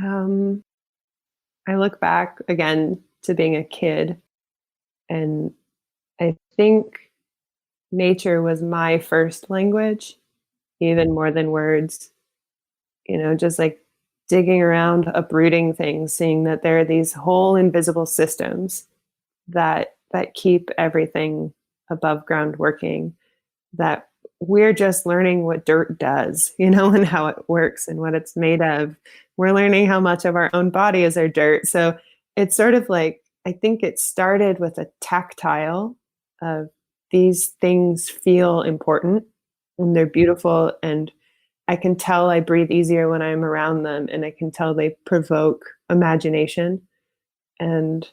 Um, I look back again to being a kid, and I think nature was my first language, even more than words. Just like digging around, uprooting things, seeing that there are these whole invisible systems that keep everything above ground working, that we're just learning what dirt does, and how it works and what it's made of. We're learning how much of our own body is our dirt. So it's sort of like, I think it started with a tactile of these things feel important and they're beautiful, and I can tell I breathe easier when I'm around them, and I can tell they provoke imagination, and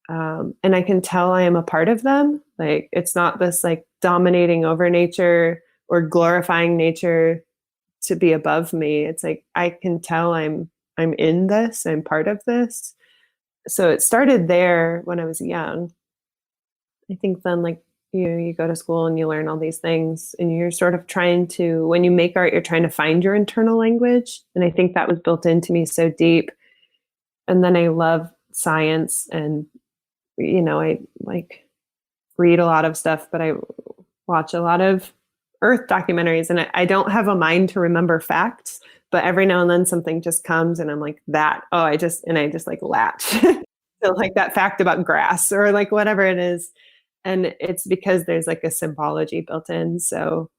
and I can tell I am a part of them. Like it's not this like dominating over nature or glorifying nature to be above me. It's like I can tell I'm in this. I'm part of this. So it started there when I was young. I think then like you go to school and you learn all these things, and you're sort of trying to, when you make art, you're trying to find your internal language. And I think that was built into me so deep. And then I love science, and I like read a lot of stuff, but I watch a lot of earth documentaries, and I don't have a mind to remember facts, but every now and then something just comes and I'm like that. Oh, I just like latch. So like that fact about grass or like whatever it is. And it's because there's like a symbology built in. So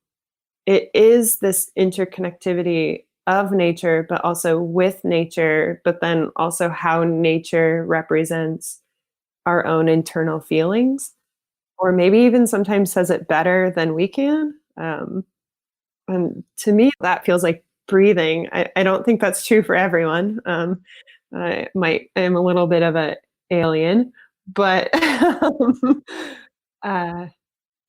it is this interconnectivity of nature, but also with nature, but then also how nature represents our own internal feelings, or maybe even sometimes says it better than we can. And to me, that feels like breathing. I don't think that's true for everyone. I'm a little bit of an alien, but uh,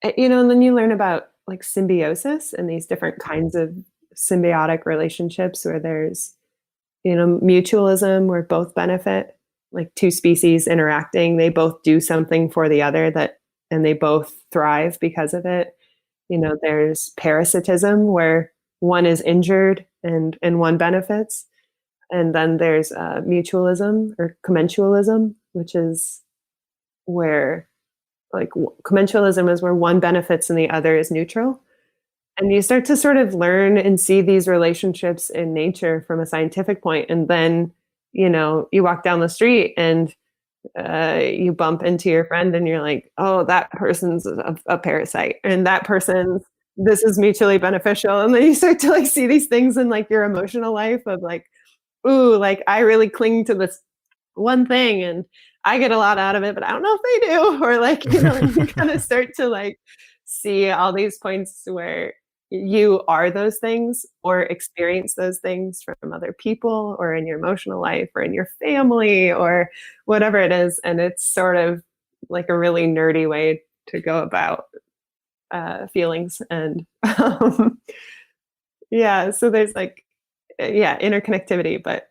and then you learn about like symbiosis and these different kinds of symbiotic relationships where there's, mutualism where both benefit, like two species interacting, they both do something for the other and they both thrive because of it. There's parasitism where one is injured and one benefits. And then there's mutualism or commensalism, which is where like commensalism is where one benefits and the other is neutral. And you start to sort of learn and see these relationships in nature from a scientific point. And then, you walk down the street and you bump into your friend and you're like, oh, that person's a parasite. And that person's, this is mutually beneficial. And then you start to like see these things in like your emotional life of like, ooh, like I really cling to this one thing and I get a lot out of it, but I don't know if they do. Or like, you kind of start to like see all these points where you are those things or experience those things from other people or in your emotional life or in your family or whatever it is. And it's sort of like a really nerdy way to go about feelings. And yeah, so there's like, yeah, interconnectivity, but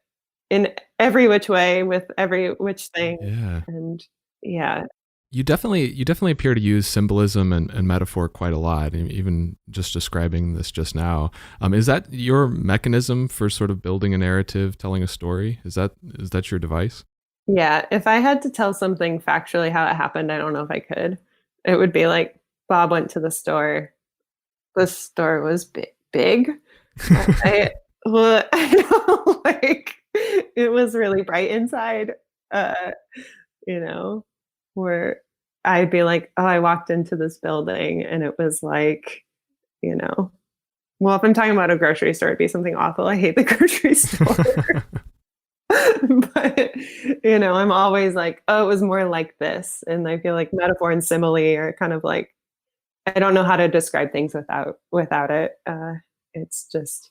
in every which way with every which thing.
Yeah.
And yeah.
You definitely appear to use symbolism and metaphor quite a lot, even just describing this just now. Is that your mechanism for sort of building a narrative, telling a story? Is that your device?
Yeah. If I had to tell something factually how it happened, I don't know if I could. It would be like Bob went to the store. The store was big. I, well, I know, like it was really bright inside. Uh, you know, where I'd be like, oh, I walked into this building and it was like, you know, well, if I'm talking about a grocery store, it'd be something awful. I hate the grocery store. But, I'm always like, oh, it was more like this. And I feel like metaphor and simile are kind of like, I don't know how to describe things without it. It's just,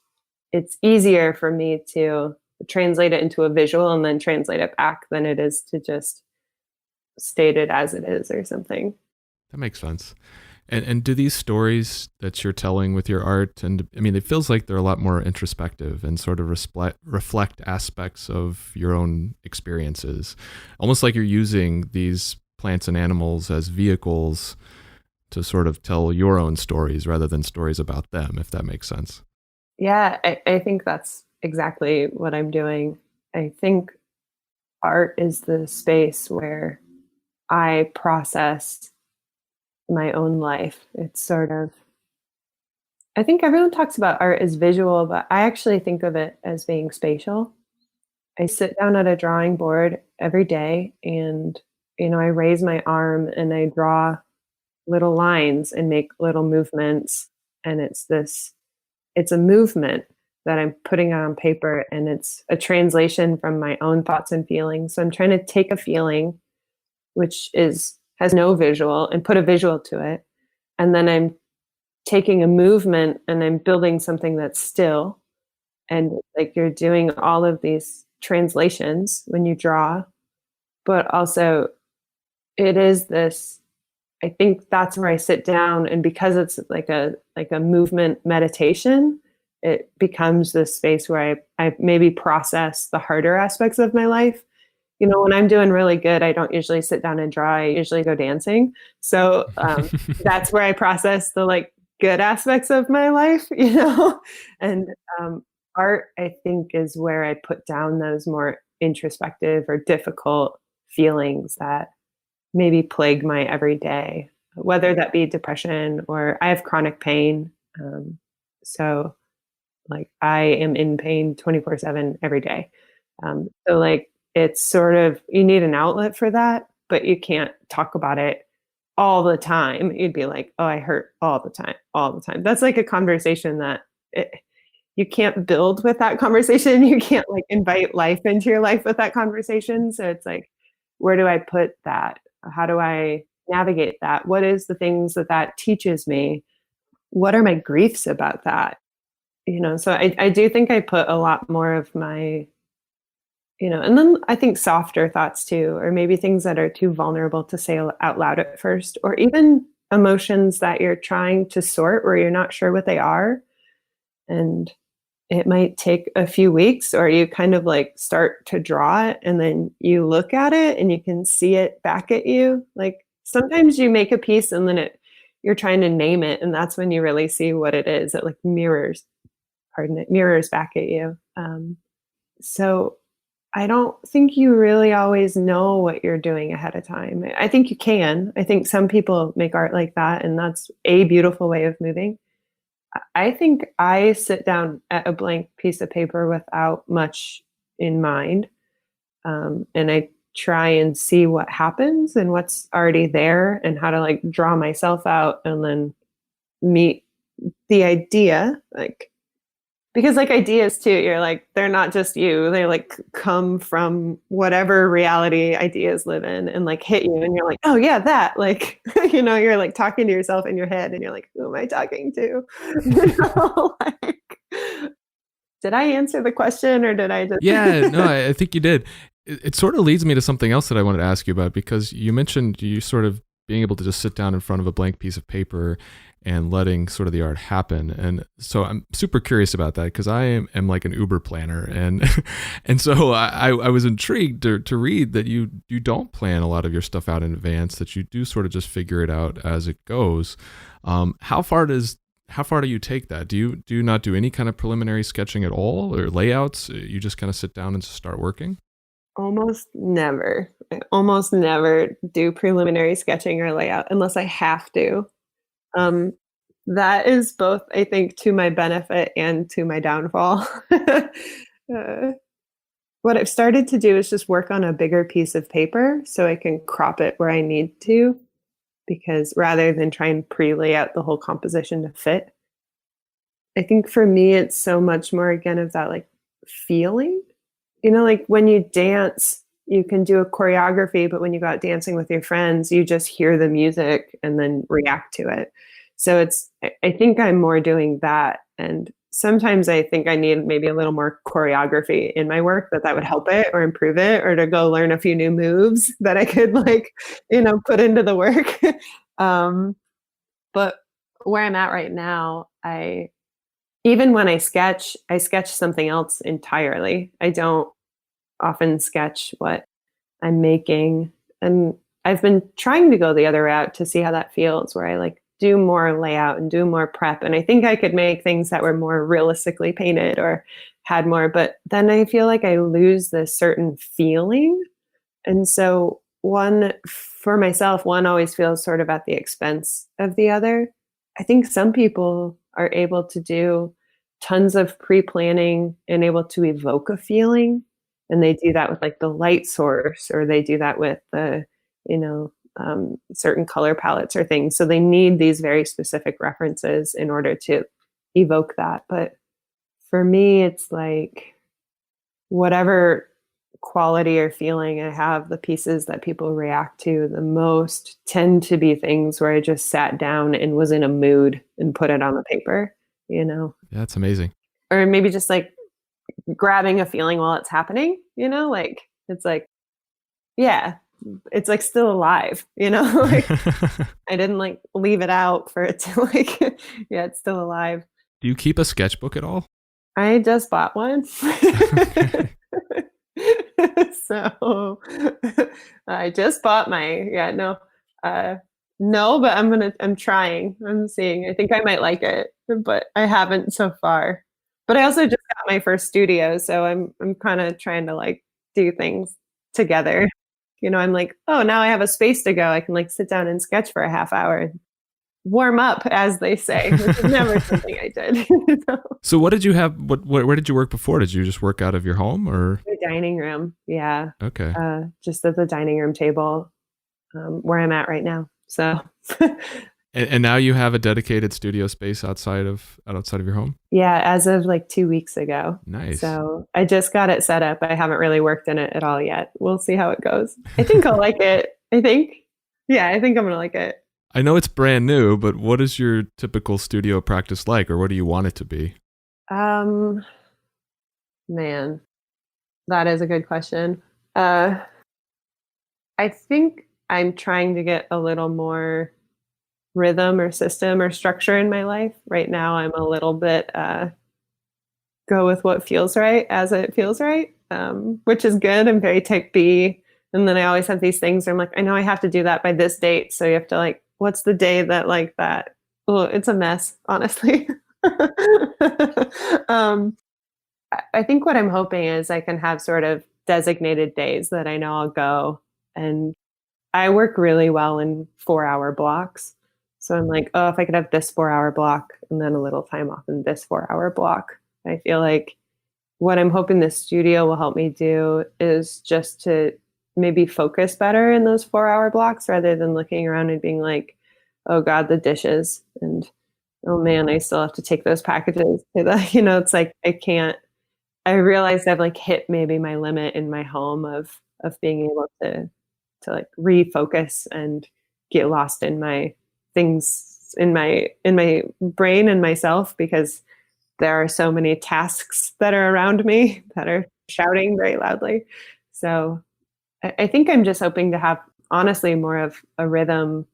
it's easier for me to translate it into a visual and then translate it back than it is to just state it as it is or something.
That makes sense. And do these stories that you're telling with your art, and I mean, it feels like they're a lot more introspective and sort of reflect aspects of your own experiences, almost like you're using these plants and animals as vehicles to sort of tell your own stories rather than stories about them, if that makes sense.
Yeah, I think that's exactly what I'm doing. I think art is the space where I process my own life. It's sort of, I think everyone talks about art as visual, but I actually think of it as being spatial. I sit down at a drawing board every day and, I raise my arm and I draw little lines and make little movements. And it's a movement that I'm putting on paper and it's a translation from my own thoughts and feelings. So I'm trying to take a feeling, which has no visual, and put a visual to it. And then I'm taking a movement and I'm building something that's still. And like you're doing all of these translations when you draw, but also it is this, I think that's where I sit down. And because it's like a movement meditation, it becomes this space where I maybe process the harder aspects of my life. When I'm doing really good, I don't usually sit down and draw. I usually go dancing. So that's where I process the like good aspects of my life, and art, I think, is where I put down those more introspective or difficult feelings that maybe plague my everyday, whether that be depression or I have chronic pain. So like I am in pain 24/7 every day. So like, it's sort of, you need an outlet for that, but you can't talk about it all the time. You'd be like, oh, I hurt all the time, all the time. That's like a conversation that you can't build with that conversation. You can't like invite life into your life with that conversation. So it's like, where do I put that? How do I navigate that? What is the things that teaches me? What are my griefs about that? So I do think I put a lot more of my, and then I think softer thoughts too, or maybe things that are too vulnerable to say out loud at first, or even emotions that you're trying to sort where you're not sure what they are. And it might take a few weeks, or you kind of like start to draw it and then you look at it and you can see it back at you. Like sometimes you make a piece and then you're trying to name it. And that's when you really see what it is. It like mirrors back at you. So I don't think you really always know what you're doing ahead of time. I think you can. I think some people make art like that, and that's a beautiful way of moving. I think I sit down at a blank piece of paper without much in mind, and I try and see what happens and what's already there and how to like draw myself out and then meet the idea. Like, because like ideas too, you're like, they're not just you, they like come from whatever reality ideas live in and like hit you and you're like, oh yeah, that like, you're like talking to yourself in your head and you're like, who am I talking to? Like, did I answer the question or did I just
Yeah, no, I think you did. It sort of leads me to something else that I wanted to ask you about, because you mentioned you sort of being able to just sit down in front of a blank piece of paper and letting sort of the art happen. And so I'm super curious about that, because I am like an Uber planner. And and so I was intrigued to read that you don't plan a lot of your stuff out in advance, that you do sort of just figure it out as it goes. How far do you take that? Do you not do any kind of preliminary sketching at all, or layouts? You just kind of sit down and just start working?
almost never, I almost never do preliminary sketching or layout unless I have to. Um, that is both, I think, to my benefit and to my downfall. uh, what I've started to do is just work on a bigger piece of paper so I can crop it where I need to, because rather than try and pre-lay out the whole composition to fit, I think for me it's so much more again of that like feeling. Like when you dance, you can do a choreography, but when you go out dancing with your friends, you just hear the music and then react to it. So I think I'm more doing that. And sometimes I think I need maybe a little more choreography in my work, that would help it or improve it, or to go learn a few new moves that I could like, put into the work. um, but where I'm at right now, even when I sketch something else entirely. I don't often sketch what I'm making. And I've been trying to go the other route to see how that feels, where I like do more layout and do more prep. And I think I could make things that were more realistically painted or had more, but then I feel like I lose this certain feeling. And so for myself, one always feels sort of at the expense of the other. I think some people are able to do tons of pre-planning and able to evoke a feeling. And they do that with like the light source, or they do that with the, certain color palettes or things. So they need these very specific references in order to evoke that. But for me, it's like whatever quality or feeling I have, the pieces that people react to the most tend to be things where I just sat down and was in a mood and put it on the paper,
Yeah, that's amazing.
or maybe just like grabbing a feeling while it's happening, like it's like, yeah, it's like still alive, like I didn't like leave it out for it to like, yeah, it's still alive.
Do you keep a sketchbook at all?
I just bought one.
Okay.
So I just bought no, but I'm trying. I'm seeing. I think I might like it, but I haven't so far. But I also just got my first studio, so I'm kind of trying to like do things together. I'm like, oh, now I have a space to go. I can like sit down and sketch for a half hour and warm up, as they say, which is never something I did.
So what did you have? Where did you work before? Did you just work out of your home, or?
The dining room, yeah.
Okay.
Just at the dining room table, where I'm at right now. So,
And now you have a dedicated studio space outside of your home?
yeah, as of like 2 weeks ago.
Nice.
So I just got it set up. I haven't really worked in it at all yet. We'll see how it goes. I think I'll like it. I think I'm going to like it.
I know it's brand new, but what is your typical studio practice like, or what do you want it to be?
Man, that is a good question. I think I'm trying to get a little more rhythm or system or structure in my life. Right now, I'm a little bit go with what feels right as it feels right, which is good. I'm very type B. And then I always have these things where I'm like, I know I have to do that by this date. So you have to like, what's the day that like that? Oh, it's a mess, honestly. I think what I'm hoping is I can have sort of designated days that I know I'll go. And I work really well in 4-hour blocks. So I'm like, oh, if I could have this 4-hour block and then a little time off in this 4-hour block. I feel like what I'm hoping the studio will help me do is just to maybe focus better in those 4-hour blocks rather than looking around and being like, oh God, the dishes. And oh man, I still have to take those packages to the, it's like I realized I've like hit maybe my limit in my home of being able to like refocus and get lost in my things in my brain and myself, because there are so many tasks that are around me that are shouting very loudly. So I think I'm just hoping to have honestly more of a rhythm.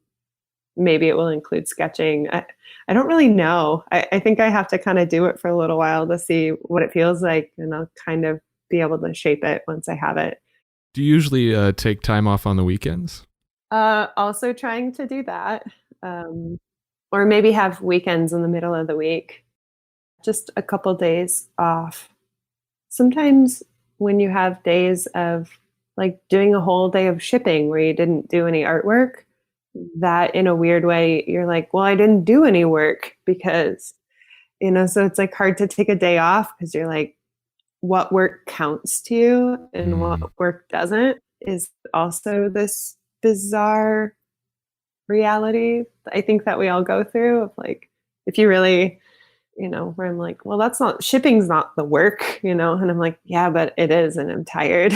Maybe it will include sketching. I don't really know. I think I have to kind of do it for a little while to see what it feels like, and I'll kind of be able to shape it once I have it.
Do you usually take time off on the weekends?
Also trying to do that. Or maybe have weekends in the middle of the week. Just a couple days off. Sometimes when you have days of like doing a whole day of shipping where you didn't do any artwork, that in a weird way, you're like, well, I didn't do any work because, so it's like hard to take a day off because you're like, what work counts to you and what work doesn't is also this bizarre reality I think that we all go through of like, if you really, where I'm like, well, shipping's not the work, and I'm like, yeah, but it is. And I'm tired.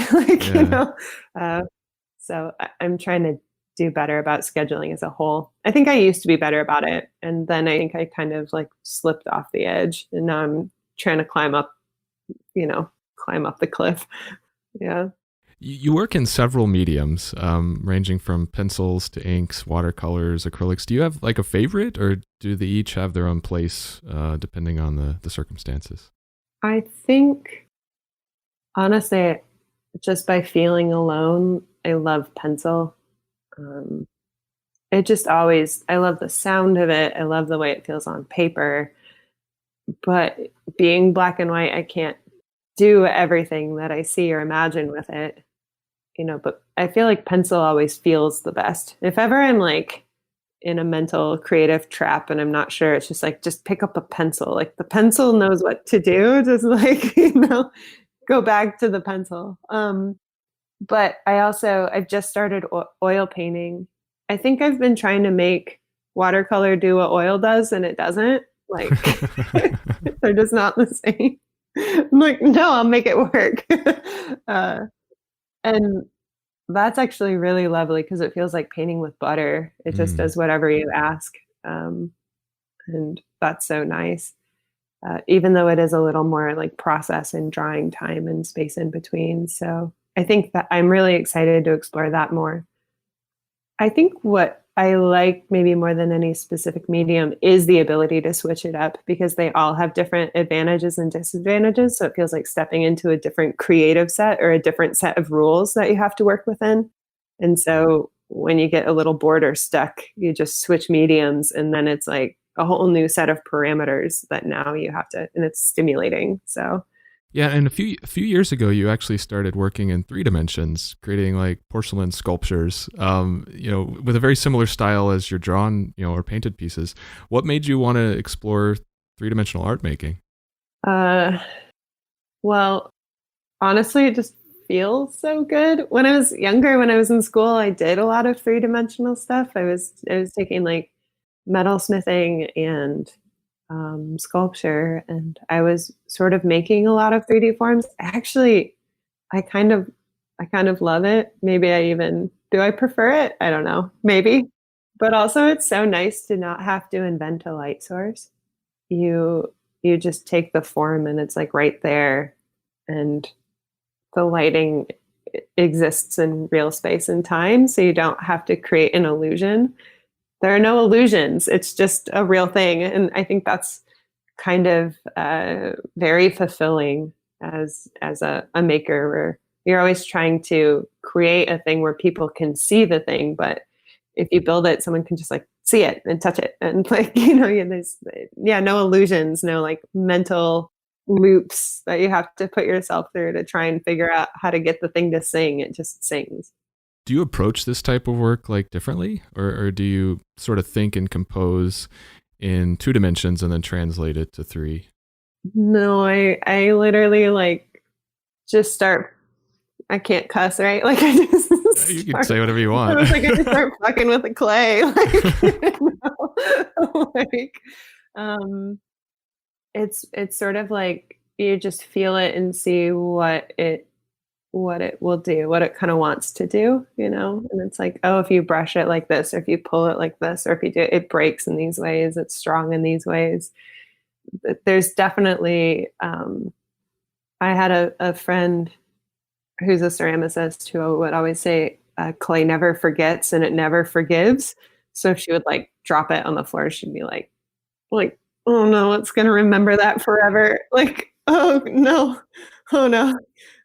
So I'm trying to do better about scheduling as a whole. I think I used to be better about it. And then I think I kind of like slipped off the edge, and now I'm trying to climb up the cliff. Yeah.
You work in several mediums, ranging from pencils to inks, watercolors, acrylics. Do you have like a favorite, or do they each have their own place depending on the circumstances?
I think, honestly, just by feeling alone, I love pencil. It just always, I love the sound of it. I love the way it feels on paper. But being black and white, I can't do everything that I see or imagine with it. But I feel like pencil always feels the best. If ever I'm like in a mental creative trap and I'm not sure, it's just like, just pick up a pencil. Like the pencil knows what to do. Just like, go back to the pencil. But I've just started oil painting. I think I've been trying to make watercolor do what oil does, and it doesn't. Like, they're just not the same. I'm like, no, I'll make it work. And that's actually really lovely because it feels like painting with butter. It just does whatever you ask. And that's so nice. Even though it is a little more like process and drawing time and space in between. So I think that I'm really excited to explore that more. I think what I like maybe more than any specific medium is the ability to switch it up, because they all have different advantages and disadvantages. So it feels like stepping into a different creative set or a different set of rules that you have to work within. And so when you get a little bored or stuck, you just switch mediums, and then it's like a whole new set of parameters that now you have to, and it's stimulating. So
yeah, and a few years ago, you actually started working in 3 dimensions, creating like porcelain sculptures, with a very similar style as your drawn, or painted pieces. What made you want to explore 3-dimensional art making?
Well, honestly, it just feels so good. When I was younger, when I was in school, I did a lot of 3-dimensional stuff. I was taking like metalsmithing and sculpture, and I was sort of making a lot of 3D forms. Actually, I kind of love it. Maybe do I prefer it? I don't know. Maybe. But also it's so nice to not have to invent a light source. You just take the form and it's like right there, and the lighting exists in real space and time, so you don't have to create an illusion. There are no illusions. It's just a real thing. And I think that's kind of very fulfilling as a maker, where you're always trying to create a thing where people can see the thing. But if you build it, someone can just like see it and touch it. And like, there's no illusions, no like mental loops that you have to put yourself through to try and figure out how to get the thing to sing. It just sings.
Do you approach this type of work like differently, or do you sort of think and compose in 2 dimensions and then translate it to 3?
No, I literally like just start. I can't cuss, right? Like I just
You can say whatever you want.
I was like, I just start fucking with the clay. Like, you know? Like, it's sort of like you just feel it and see what it will do, what it kind of wants to do, you know? And it's like, oh, if you brush it like this, or if you pull it like this, or if you do it, it breaks in these ways, it's strong in these ways. There's definitely I had a friend who's a ceramicist who would always say, clay never forgets and it never forgives. So if she would like drop it on the floor, she'd be like, oh no, it's gonna remember that forever. Like, oh no, oh no.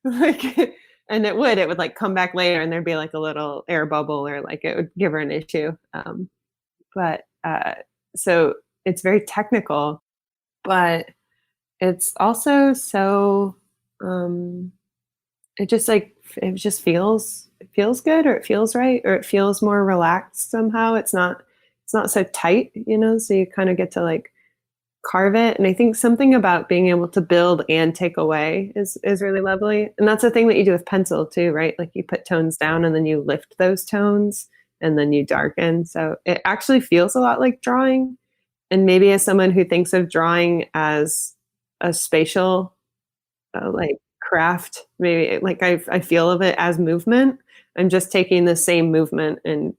Like, and it would like come back later and there'd be like a little air bubble or like it would give her an issue. But so it's very technical, but it's also so it just like it just feels good, or it feels right, or it feels more relaxed somehow. It's not so tight, you know, so you kind of get to like carve it. And I think something about being able to build and take away is really lovely. And that's the thing that you do with pencil too, right? Like you put tones down and then you lift those tones and then you darken. So it actually feels a lot like drawing. And maybe as someone who thinks of drawing as a spatial like craft, maybe like I feel of it as movement. I'm just taking the same movement and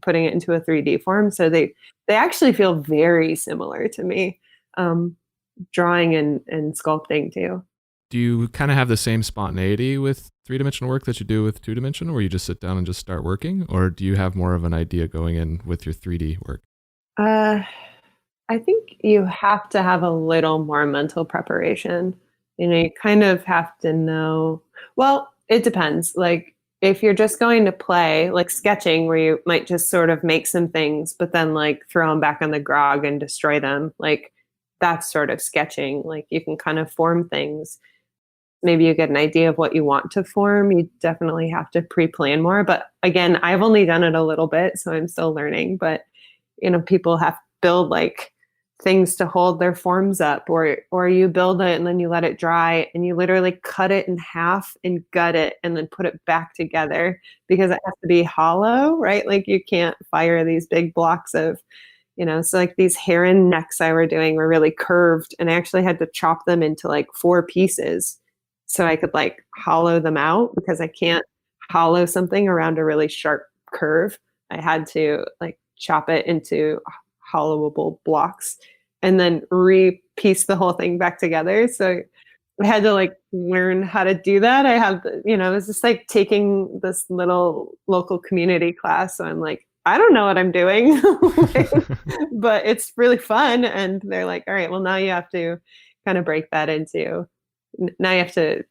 putting it into a 3D form. So they actually feel very similar to me, drawing and sculpting too.
Do you kind of have the same spontaneity with 3-dimensional work that you do with 2-dimensional, where you just sit down and just start working? Or do you have more of an idea going in with your 3D work?
I think you have to have a little more mental preparation. You know, you kind of have to know, well, it depends. Like if you're just going to play, like sketching, where you might just sort of make some things, but then like throw them back on the grog and destroy them, like that's sort of sketching. Like you can kind of form things. Maybe you get an idea of what you want to form. You definitely have to pre-plan more. But again, I've only done it a little bit, so I'm still learning. But, you know, people have to build like things to hold their forms up, or you build it and then you let it dry and you literally cut it in half and gut it and then put it back together because it has to be hollow, right? Like you can't fire these big blocks of, you know, so like these heron necks I were doing were really curved and I actually had to chop them into like 4 pieces so I could like hollow them out, because I can't hollow something around a really sharp curve. I had to like chop it into hollowable blocks and then re-piece the whole thing back together. So I had to like learn how to do that. I have, you know, it was just like taking this little local community class. So I'm like, I don't know what I'm doing, like, but it's really fun. And they're like, all right, well, now you have to kind of break that into, now you have to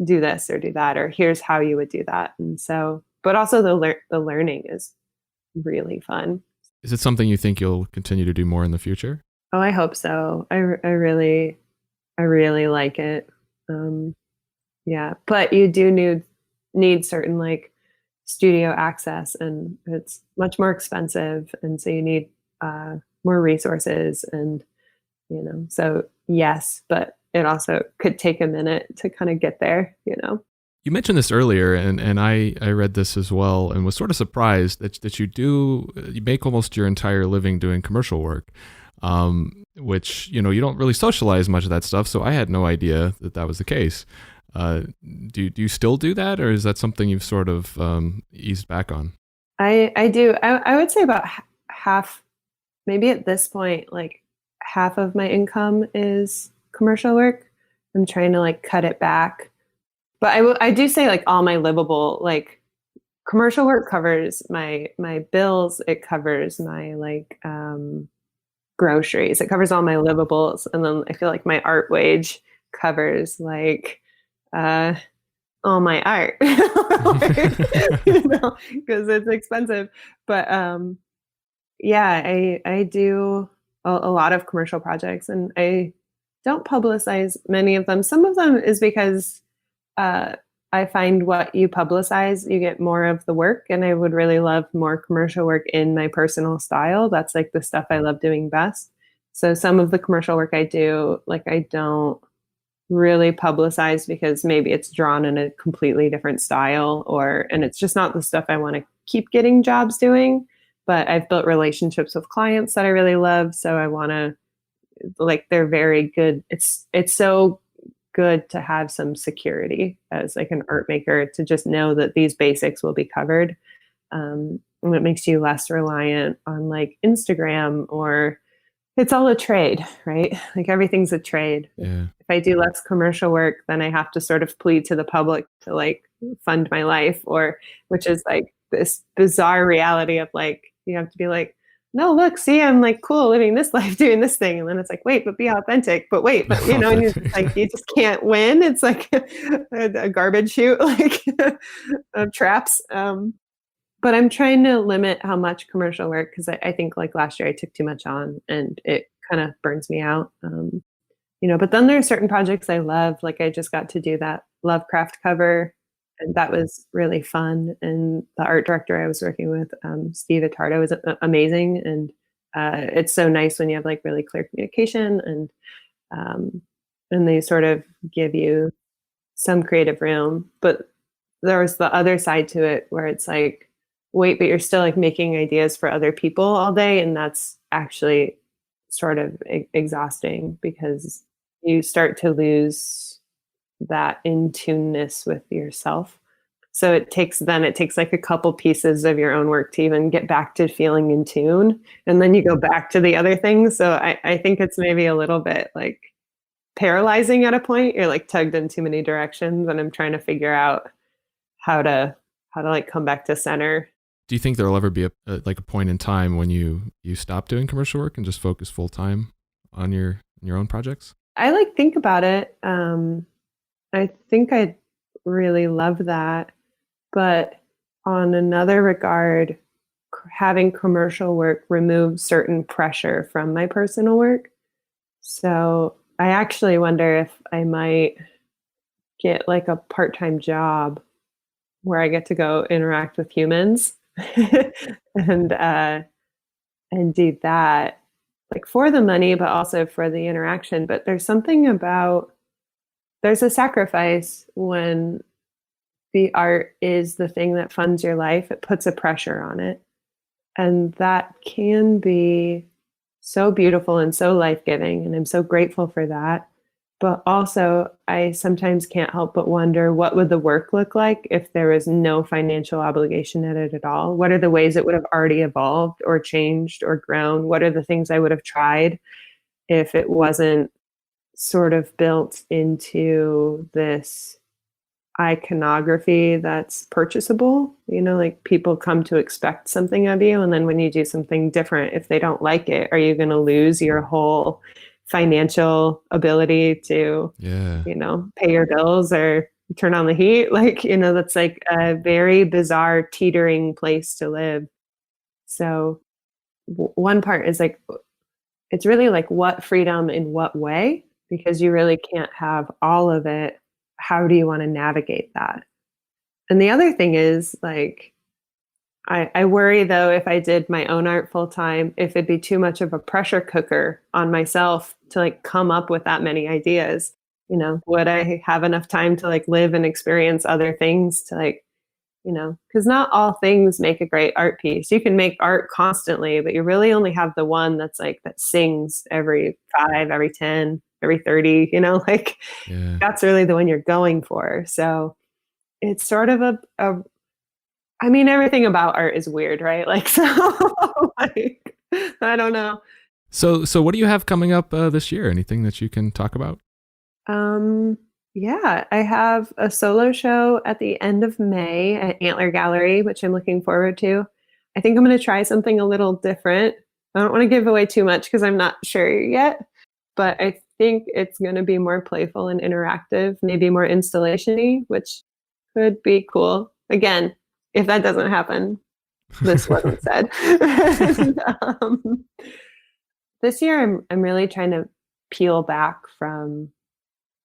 do this or do that, or here's how you would do that. And so, but also the learning is really fun.
Is it something you think you'll continue to do more in the future?
Oh, I hope so. I really like it. Yeah, but you do need certain like studio access, and it's much more expensive, and so you need more resources, and you know, so yes, but it also could take a minute to kind of get there, you know.
You mentioned this earlier, and I read this as well and was sort of surprised that you make almost your entire living doing commercial work, which, you know, you don't really socialize much of that stuff, so I had no idea that was the case. Do you still do that, or is that something you've sort of eased back on?
I do. I would say about half, maybe at this point, like half of my income is commercial work. I'm trying to like cut it back. But I do say like all my livable, like commercial work covers my bills. It covers my like groceries. It covers all my livables. And then I feel like my art wage covers like all my art, you know, because it's expensive. But yeah, I do a lot of commercial projects, and don't publicize many of them. Some of them is because uh, I find what you publicize, you get more of the work. And I would really love more commercial work in my personal style. That's like the stuff I love doing best. So some of the commercial work I do, like I don't really publicize because maybe it's drawn in a completely different style and it's just not the stuff I want to keep getting jobs doing. But I've built relationships with clients that I really love. So I want to, like, they're very good. It's so good to have some security as like an art maker, to just know that these basics will be covered. And it makes you less reliant on like Instagram, or it's all a trade, right? Like everything's a trade.
Yeah.
If I do less commercial work, then I have to sort of plead to the public to like fund my life, or which is like this bizarre reality of like, you have to be like, no, look, see, I'm like cool living this life, doing this thing. And then it's like, wait, but be authentic. But wait, but you know, and you like, you just can't win. It's like a garbage chute, like of traps. But I'm trying to limit how much commercial work, because I think like last year I took too much on and it kind of burns me out. But then there are certain projects I love. Like I just got to do that Lovecraft cover, and that was really fun. And the art director I was working with, Steve Attardo, was amazing. And it's so nice when you have like really clear communication, and they sort of give you some creative room. But there's the other side to it where it's like, wait, but you're still like making ideas for other people all day. And that's actually sort of exhausting, because you start to lose that in tuneness with yourself. So it takes like a couple pieces of your own work to even get back to feeling in tune. And then you go back to the other things. So I think it's maybe a little bit like paralyzing at a point. You're like tugged in too many directions, and I'm trying to figure out how to like come back to center.
Do you think there'll ever be a point in time when you stop doing commercial work and just focus full time on your own projects?
I like think about it. I think I'd really love that. But on another regard, having commercial work removes certain pressure from my personal work. So I actually wonder if I might get like a part-time job where I get to go interact with humans and do that, like for the money, but also for the interaction. But there's a sacrifice when the art is the thing that funds your life. It puts a pressure on it. And that can be so beautiful and so life-giving. And I'm so grateful for that. But also, I sometimes can't help but wonder, what would the work look like if there was no financial obligation in it at all? What are the ways it would have already evolved or changed or grown? What are the things I would have tried if it wasn't sort of built into this iconography that's purchasable? Like people come to expect something of you. And then when you do something different, if they don't like it, are you going to lose your whole financial ability to, pay your bills or turn on the heat? Like, that's like a very bizarre teetering place to live. So one part is like, it's really like, what freedom in what way? Because you really can't have all of it. How do you want to navigate that? And the other thing is like, I worry though, if I did my own art full time, if it'd be too much of a pressure cooker on myself to like come up with that many ideas. Would I have enough time to like live and experience other things to like, because not all things make a great art piece. You can make art constantly, but you really only have the one that's like, that sings every 5, every 10, every 30, that's really the one you're going for. So it's sort of everything about art is weird, right? Like, so like, I don't know.
So what do you have coming up this year? Anything that you can talk about?
Yeah, I have a solo show at the end of May at Antler Gallery, which I'm looking forward to. I think I'm going to try something a little different. I don't want to give away too much because I'm not sure yet, but I think it's going to be more playful and interactive, maybe more installation-y, which could be cool. Again, if that doesn't happen, this wasn't said. And, this year, I'm really trying to peel back from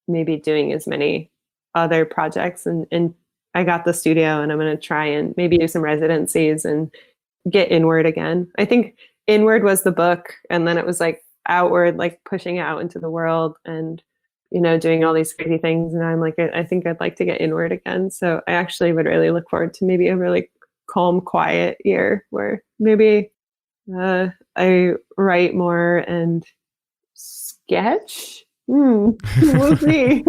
maybe doing as many other projects. And I got the studio, and I'm going to try and maybe do some residencies and get inward again. I think inward was the book, and then it was like outward, like pushing out into the world and, doing all these crazy things. And I'm like, I think I'd like to get inward again. So I actually would really look forward to maybe a really calm, quiet year where maybe I write more and sketch. We'll see.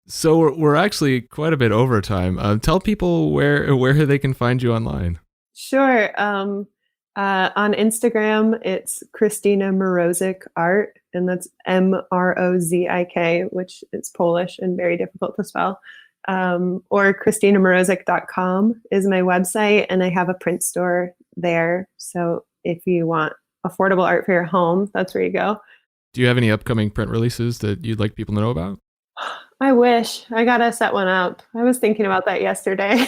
So we're actually quite a bit over time. Tell people where they can find you online.
Sure. On Instagram, it's Christina Mrozik Art, and that's Mrozik, which is Polish and very difficult to spell. Or ChristinaMrozik.com is my website, and I have a print store there. So if you want affordable art for your home, that's where you go.
Do you have any upcoming print releases that you'd like people to know about?
I wish. I gotta set one up. I was thinking about that yesterday,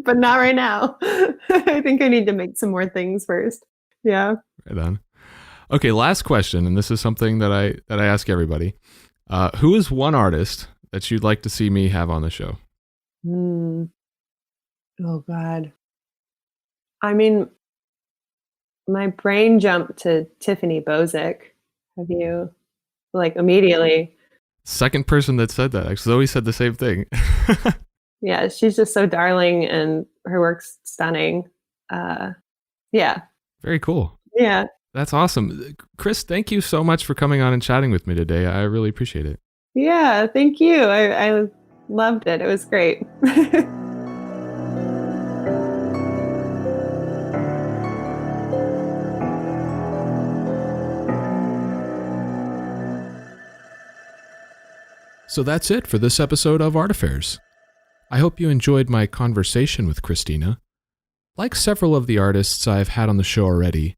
but not right now. I think I need to make some more things first. Yeah.
Right on. Okay, last question, and this is something that I ask everybody. Who is one artist that you'd like to see me have on the show?
Oh, God. I mean, my brain jumped to Tiffany Bozick. Have you, immediately?
Second person that said that. Actually, Zoe said the same thing.
Yeah, she's just so darling, and her work's stunning. Yeah.
Very cool.
Yeah.
That's awesome. Chris, thank you so much for coming on and chatting with me today. I really appreciate it.
Yeah, thank you. I loved it. It was great.
So that's it for this episode of Art Affairs. I hope you enjoyed my conversation with Christina. Like several of the artists I've had on the show already,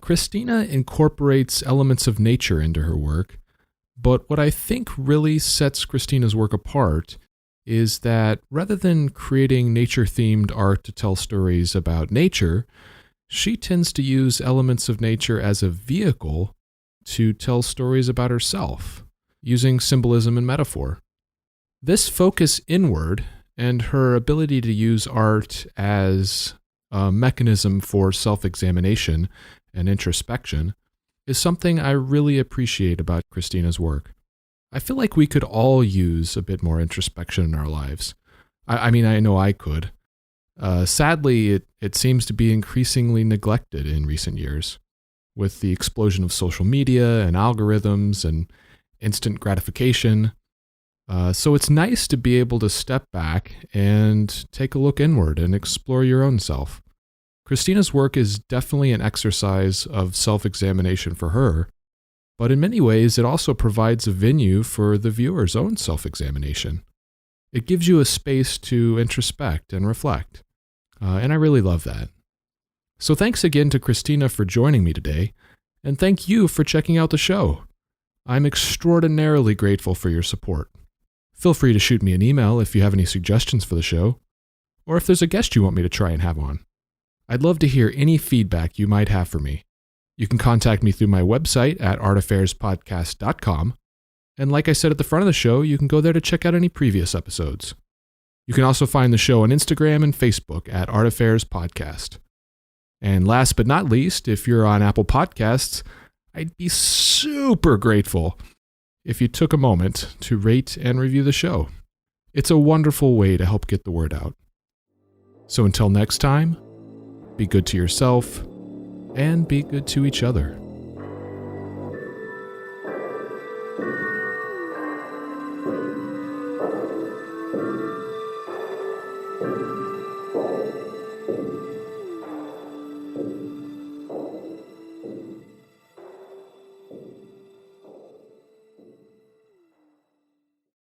Christina incorporates elements of nature into her work, but what I think really sets Christina's work apart is that rather than creating nature-themed art to tell stories about nature, she tends to use elements of nature as a vehicle to tell stories about herself, using symbolism and metaphor. This focus inward and her ability to use art as a mechanism for self-examination and introspection is something I really appreciate about Christina's work. I feel like we could all use a bit more introspection in our lives. I mean, I know I could. Sadly, it seems to be increasingly neglected in recent years, with the explosion of social media and algorithms and instant gratification. So it's nice to be able to step back and take a look inward and explore your own self. Christina's work is definitely an exercise of self-examination for her, but in many ways it also provides a venue for the viewer's own self-examination. It gives you a space to introspect and reflect, and I really love that. So thanks again to Christina for joining me today, and thank you for checking out the show. I'm extraordinarily grateful for your support. Feel free to shoot me an email if you have any suggestions for the show, or if there's a guest you want me to try and have on. I'd love to hear any feedback you might have for me. You can contact me through my website at artaffairespodcast.com, and like I said at the front of the show, you can go there to check out any previous episodes. You can also find the show on Instagram and Facebook at Art Affairs Podcast. And last but not least, if you're on Apple Podcasts, I'd be super grateful if you took a moment to rate and review the show. It's a wonderful way to help get the word out. So until next time, be good to yourself and be good to each other.